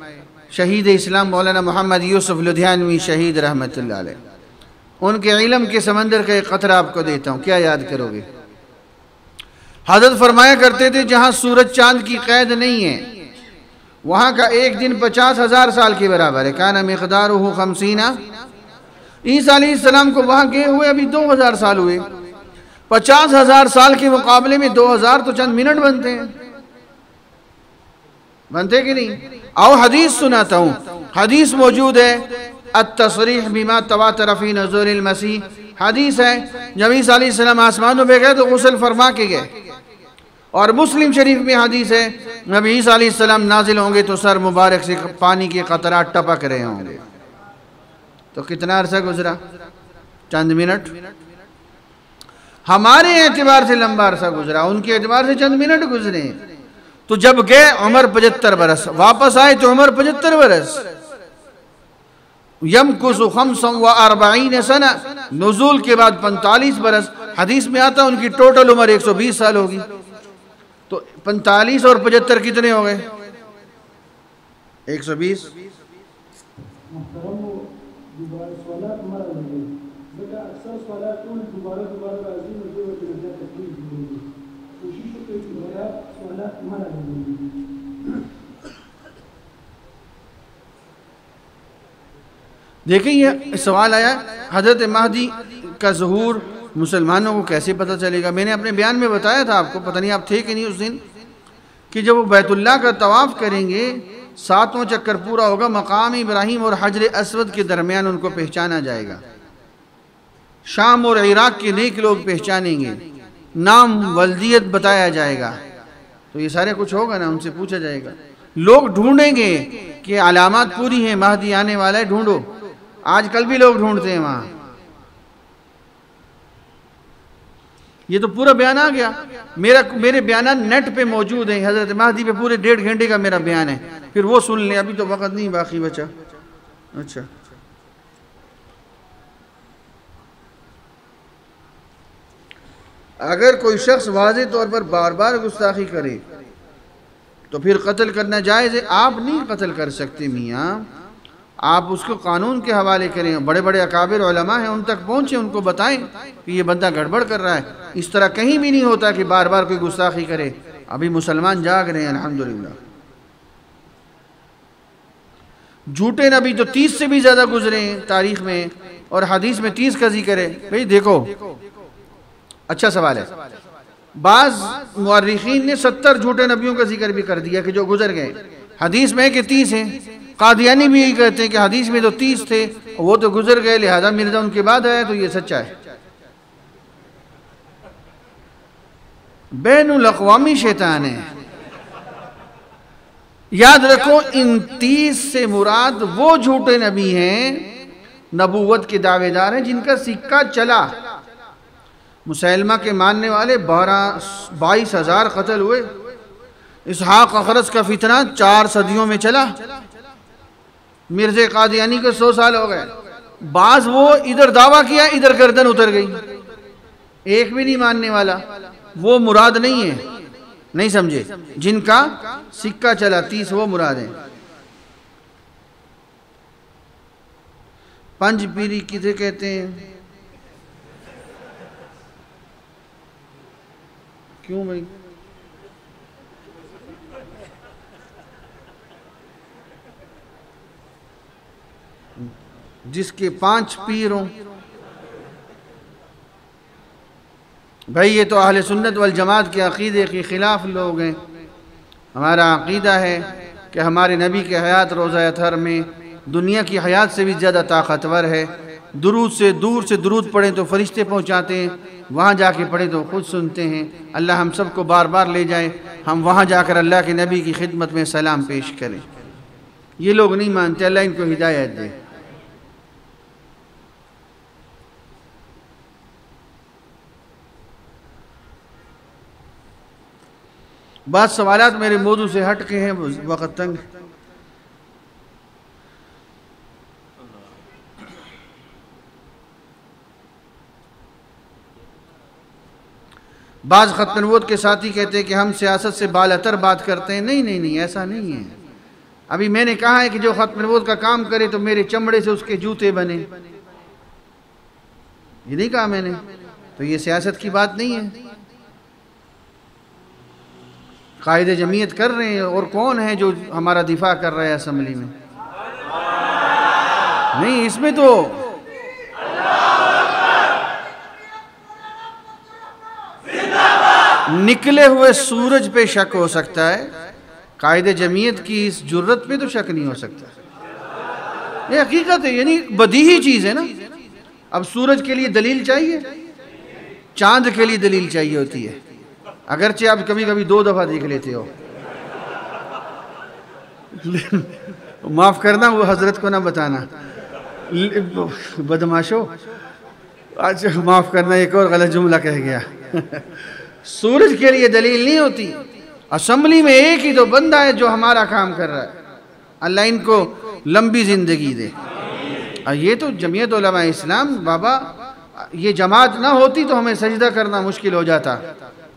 शहीद इस्लाम मौलाना मोहम्मद यूसुफ लुधियानवी शहीद रहमतुल्लाह अलैह, उनके इल्म के समंदर का एक क़तरा आपको देता हूँ, क्या याद करोगे? हज़रत फरमाया करते थे जहाँ सूरज चाँद की क़ैद नहीं है वहाँ का एक दिन 50,000 साल के बराबर है। काना मिक़दारुहु 50। ईसा अलैहिस्सलाम को वहाँ गए हुए अभी 2000 साल हुए। 50,000 साल के मुकाबले में 2000 तो चंद मिनट बनते हैं, बनते कि नहीं? आओ हदीस सुनाता हूँ, हदीस मौजूद है, अत-तसरीह बिमा तवातर फी नुज़ूलिल मसीह। हदीस है जब ईसा अलैहिस्सलाम आसमानों पे गए तो गुस्ल फरमा के गए। और मुस्लिम शरीफ में हदीस है जब ईसा अलैहिस्सलाम नाजिल होंगे तो सर मुबारक से पानी के कतरात टपक रहे होंगे। तो कितना अरसा गुजरा? चंद मिनट। हमारे एतबार से लंबा अरसा गुजरा, उनके एतबार से चंद मिनट गुजरे। तो जब गए उमर 75 बरस, वापस आए तो उमर 75 बरस। यमकुसु 45 सना, नुज़ूल के बाद 45 बरस। हदीस में आता उनकी टोटल उम्र 120 साल होगी। तो 45 और 75 कितने हो गए? 120। देखिए ये सवाल आया, हज़रत महदी का ज़हूर मुसलमानों को कैसे पता चलेगा? मैंने अपने बयान में बताया था आपको, पता नहीं आप थे कि नहीं उस दिन, कि जब वो बैतुल्लाह का तवाफ़ करेंगे, 7वां चक्कर पूरा होगा, मकाम इब्राहीम और हजर अस्वद के दरमियान उनको पहचाना जाएगा। शाम और इराक़ के नेक लोग पहचानेंगे, नाम वल्दियत बताया जाएगा। तो ये सारे कुछ होगा ना, उनसे पूछा जाएगा। लोग ढूंढेंगे कि अलामात पूरी हैं, महदी आने वाला है, ढूंढो। आजकल भी लोग ढूंढते हैं वहाँ। ये तो पूरा बयान आ गया। मेरे बयान नेट पे मौजूद है, हज़रत महदी पे पूरे 1.5 घंटे का मेरा बयान है, फिर वो सुन लें। अभी तो वक्त नहीं बाकी बचा। अच्छा, अगर कोई शख्स वाज़े तौर पर बार बार गुस्ताखी करे तो फिर कत्ल करना जायज़ है। आप नहीं कत्ल कर सकते मियाँ, आप उसको कानून के हवाले करें। बड़े बड़े अकाबिर उलमा हैं, उन तक पहुँचे, उनको बताएं कि ये बंदा गड़बड़ कर रहा है। इस तरह कहीं भी नहीं होता कि बार बार कोई गुस्ताखी करे। अभी मुसलमान जाग रहे हैं अल्हम्दुलिल्लाह। झूठे नबी तो 30 से भी ज़्यादा गुजरे हैं तारीख़ में, और हदीस में 30 का जिक्र है। भाई देखो, अच्छा सवाल है। बाज़ मुअर्रिखीन ने 70 झूठे नबियों का जिक्र भी कर दिया कि जो गुजर गए। हदीस में है कि 30 हैं। कादियानी भी यही कहते हैं कि हदीस में तो 30 थे, वो तो गुजर गए, लिहाजा मिर्जा उनके बाद आया, तो ये सच्चा है। बैनुल अक़वामी शैतान है। याद रखो, इन 30 से मुराद वो झूठे नबी हैं, नबूवत के दावेदार हैं, जिनका सिक्का चला। मुसैलमा के मानने वाले 22,000 कत्ल हुए। इसहाक अखरस का फितना 4 सदियों में चला। मिर्ज़े कादियानी को 100 साल हो गए। बाज वो इधर दावा किया, इधर गर्दन उतर गई, एक भी नहीं मानने वाला। वो मुराद नहीं है, नहीं समझे? जिनका सिक्का चला 30 वो मुराद है। पंज पीरी किसे कहते हैं? क्यों भाई? जिसके 5 पीर हों। भाई ये तो अहले सुन्नत वल जमात के अक़ीदे के ख़िलाफ़ लोग हैं। हमारा अक़ीदा है कि हमारे नबी के हयात रोज़ा अतहर में दुनिया की हयात से भी ज़्यादा ताकतवर है। दुरूद से दूर से दुरूद पढ़ें तो फरिश्ते पहुँचाते हैं, वहाँ जाके पढ़ें तो खुद सुनते हैं। अल्लाह हम सबको बार बार ले जाए, हम वहाँ जाकर अल्लाह के नबी की खिदमत में सलाम पेश करें। ये लोग नहीं मानते, अल्लाह इनको हिदायत दे। बात सवालात मेरे मौजू से हट के हैं, वक़्त तंग। बाज़ ख़त्म नबूवत के साथी कहते हैं कि हम सियासत से बालतर बात करते हैं। नहीं नहीं नहीं, ऐसा नहीं है। अभी मैंने कहा है कि जो ख़त्म नबूवत का काम करे तो मेरे चमड़े से उसके जूते बने, ये नहीं कहा मैंने। तो ये सियासत की बात नहीं है। कायदे जमीयत कर रहे हैं, और कौन है जो हमारा दिफा कर रहा है असम्बली में? नहीं, इसमें तो निकले हुए सूरज पे शक हो सकता है, कायदे जमीयत की इस जुर्रत पे तो शक नहीं हो सकता। ये हकीकत है, यानी बदीही चीज़ है ना। अब सूरज के लिए दलील चाहिए, चांद के लिए दलील चाहिए होती है, अगरचे आप कभी कभी 2 दफ़ा देख लेते हो। माफ़ करना, वो हजरत को ना बताना, बदमाशो। आज माफ़ करना, एक और गलत जुमला कह गया। सूरज के लिए दलील नहीं होती। असम्बली में एक ही तो बंदा है जो हमारा काम कर रहा है, अल्लाह इनको लंबी ज़िंदगी दे। ये तो जमीयत उलमा इस्लाम बाबा, ये जमात ना होती तो हमें सजदा करना मुश्किल हो जाता।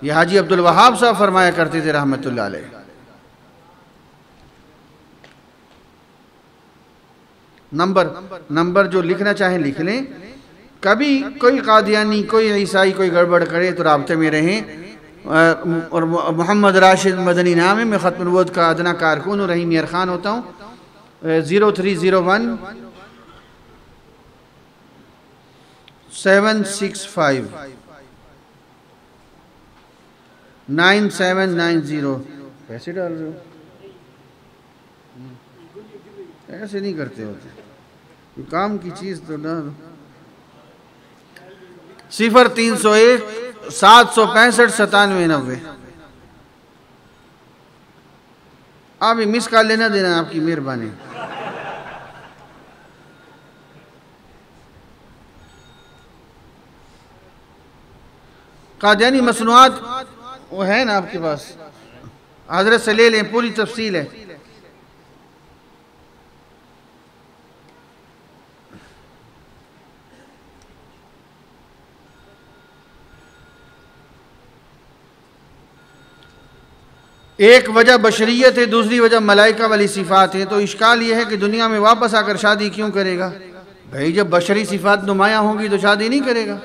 ये हाजी अब्दुल वहाब साहब फरमाया करते थे रहमतुल्लाह अलैह। नंबर जो लिखना चाहें लिख लें। कभी कोई कादियानी, कोई ईसाई कोई गड़बड़ करे तो राब्ते में रहें। और मोहम्मद राशिद मदनी नाम है, मैं ख़त्म नबूवत का अदना कारकुन और रहीम यार खान होता हूँ। 0301 765 9790। पैसे डाल रहे हो? ऐसे नहीं करते होते, काम की चीज़ तो ना। 0301 765 9790। आप मिस कॉल लेना देना, आपकी मेहरबानी। कादियानी मसनूआत वो है ना आपके पास, हजरत से ले लें, पूरी तफसील है। एक वजह बशरियत है, दूसरी वजह मलाइका वाली सिफ़ात है। तो इश्काल यह है कि दुनिया में वापस आकर शादी क्यों करेगा? भाई जब बशरी सिफ़ात नुमाया होंगी तो शादी नहीं करेगा।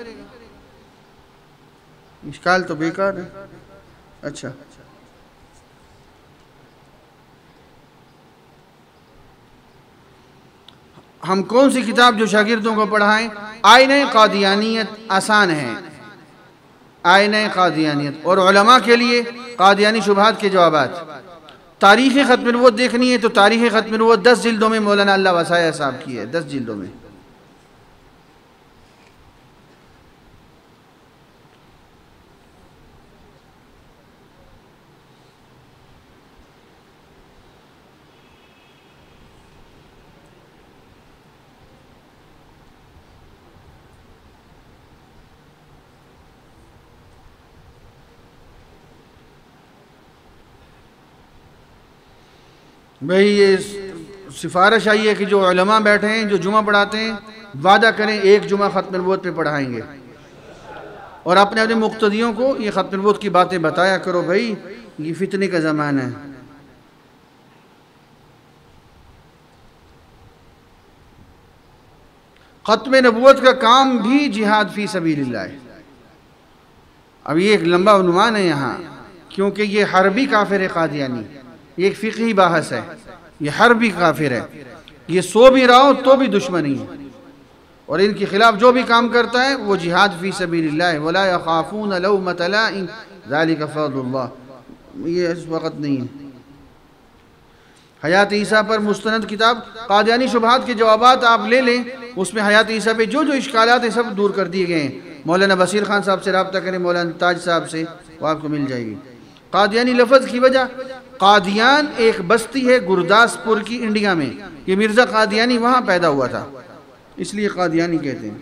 इश्काल तो बेकार है। अच्छा, हम कौन सी किताब जो शागिर्दों को पढ़ाएं? आईने कादियानियत आसान है, आईने कादियानियत। और उलमा के लिए कादियानी शुबहात के जवाबात। तारीख़ ख़त्म नबूवत देखनी है तो तारीख़ ख़त्म नबूवत 10 जिल्दों में मौलाना अल्लाह वसाया साहब की है, 10 जिल्दों में। भाई ये सिफारिश आई है कि जो उलमा बैठे हैं, जो जुमा पढ़ाते हैं, वादा करें एक जुमा ख़त्म नबूवत पे पढ़ाएंगे, और अपने अपने मुक्तदियों को ये ख़त्म नबूवत की बातें बताया करो। भाई ये फितने का ज़माना है। ख़त्म नबूवत का काम भी जिहाद फ़ी सबीलिल्लाह है। अब ये एक लंबा उन्वान है यहाँ, क्योंकि ये हरबी काफिर है कादियानी। ये एक फ़िक़ही बहस है, ये हरबी काफिर है। ये सो भी रहा हो तो भी दुश्मनी है, और इनके खिलाफ जो भी काम करता है वो जिहाद फ़ी सबीलिल्लाह है। वला यख़ाफ़ून लौमत लाइम ज़ालिका फ़ज़लुल्लाह। ये इस वक़्त नहीं है। हयात ईसा पर मुस्तनद किताब कादियानी शुबहात के जवाबात आप ले लें, उसमें हयात ईसा पे जो जो इश्कालात हैं सब दूर कर दिए गए हैं। मौलाना बसीर खान साहब से रब्ता करें, मौलाना ताज साहब से, वो आपको मिल जाएगी। कादियानी लफ्ज़ की वजह, कादियान एक बस्ती है गुरदासपुर की इंडिया में। ये मिर्ज़ा कादियानी वहाँ पैदा हुआ था, इसलिए कादियानी कहते हैं।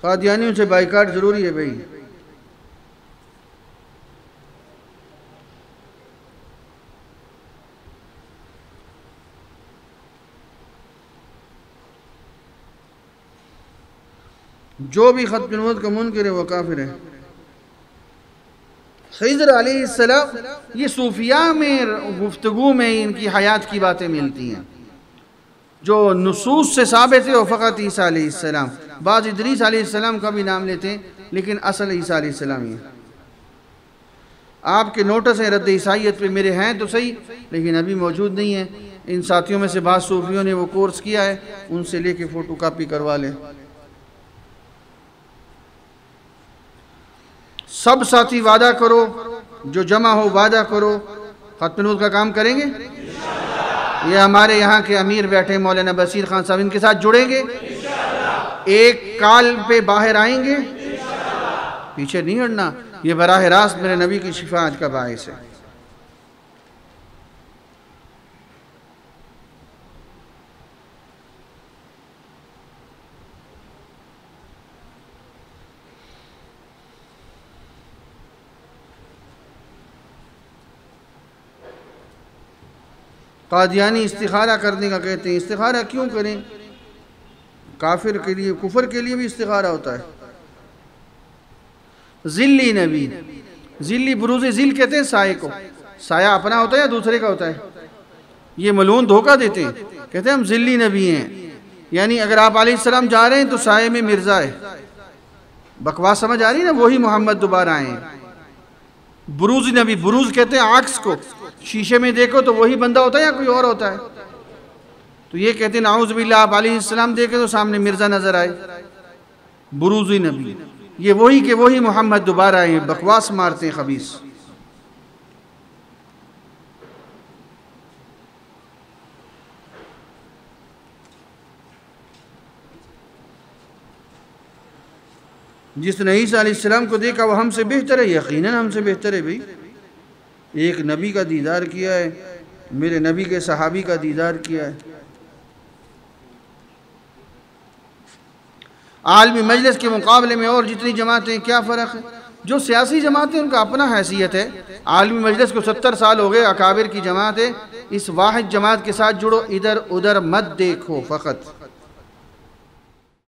कादियानियों से बाइकाट ज़रूरी है भाई। जो भी ख़त्म नबूवत का मुनकिर है वो काफिर है। खिज़र अलैहिस्सलाम, ये सूफिया में गुफ्तगू में इनकी हयात की बातें मिलती हैं। जो नुसूस से साबित है वो फ़कत ईसा अलैहिस्सलाम। बाज़ इदरीस अलैहिस्सलाम का भी नाम लेते हैं, लेकिन असल ईसा अलैहिस्सलाम ही है। आपके नोटिस हैं रद्द ईसाइयत पे मेरे हैं तो सही, लेकिन अभी मौजूद नहीं है। इन साथियों में से बाद सूफियों ने वो कोर्स किया है, उनसे लेके फ़ोटो कापी करवा लें। सब साथी वादा करो, जो जमा हो वादा करो, खत्म नूर का काम करेंगे। ये हमारे यहाँ के अमीर बैठे मौलाना बशीर खान साहब, इनके साथ जुड़ेंगे, एक काल पे बाहर आएंगे, पीछे नहीं हटना। ये बराह रास्त मेरे नबी की शिफाअत का बाइस है। कादियानी इस्तिखारा करने का कहते हैं। इस्तिखारा क्यों करें? काफिर के लिए, कुफर के लिए भी इस्तिखारा होता है। जिल्ली नबी, जिल्ली बुरूज़ जिल कहते हैं साये को। साया अपना होता है या दूसरे का होता है? ये मलून धोखा देते हैं, कहते हैं हम जिल्ली नबी हैं, यानी अगर आप अलैहिस्सलाम जा रहे हैं तो साये में मिर्ज़ा है। बकवास समझ आ रही है ना? वही मोहम्मद दोबारा आए हैं। बुरूज़ नबी, बुरूज़ कहते हैं आक्स को, शीशे में देखो तो वही बंदा होता है या कोई और होता है? तो ये कहते हैं नाउज़ बिल्लाह, आप अलैहिस्सलाम देखे तो सामने मिर्ज़ा नजर आए, बुरूज़ी नबी। ये वही के वही मोहम्मद दोबारा आए हैं, बकवास मारते हैं खबीस। जिसने ईसा अलैहिस्सलाम को देखा वो हमसे बेहतर है, यकीनन हमसे बेहतर है भाई। एक नबी का दीदार किया है, मेरे नबी के सहाबी का दीदार किया है। आलमी मजलिस के मुकाबले में और जितनी जमातें, क्या फ़र्क है? जो सियासी जमातें उनका अपना हैसियत है। आलमी मजलिस को 70 साल हो गए, अकाबिर की जमात है। इस वाहिद जमात के साथ जुड़ो, इधर उधर मत देखो फ़कत।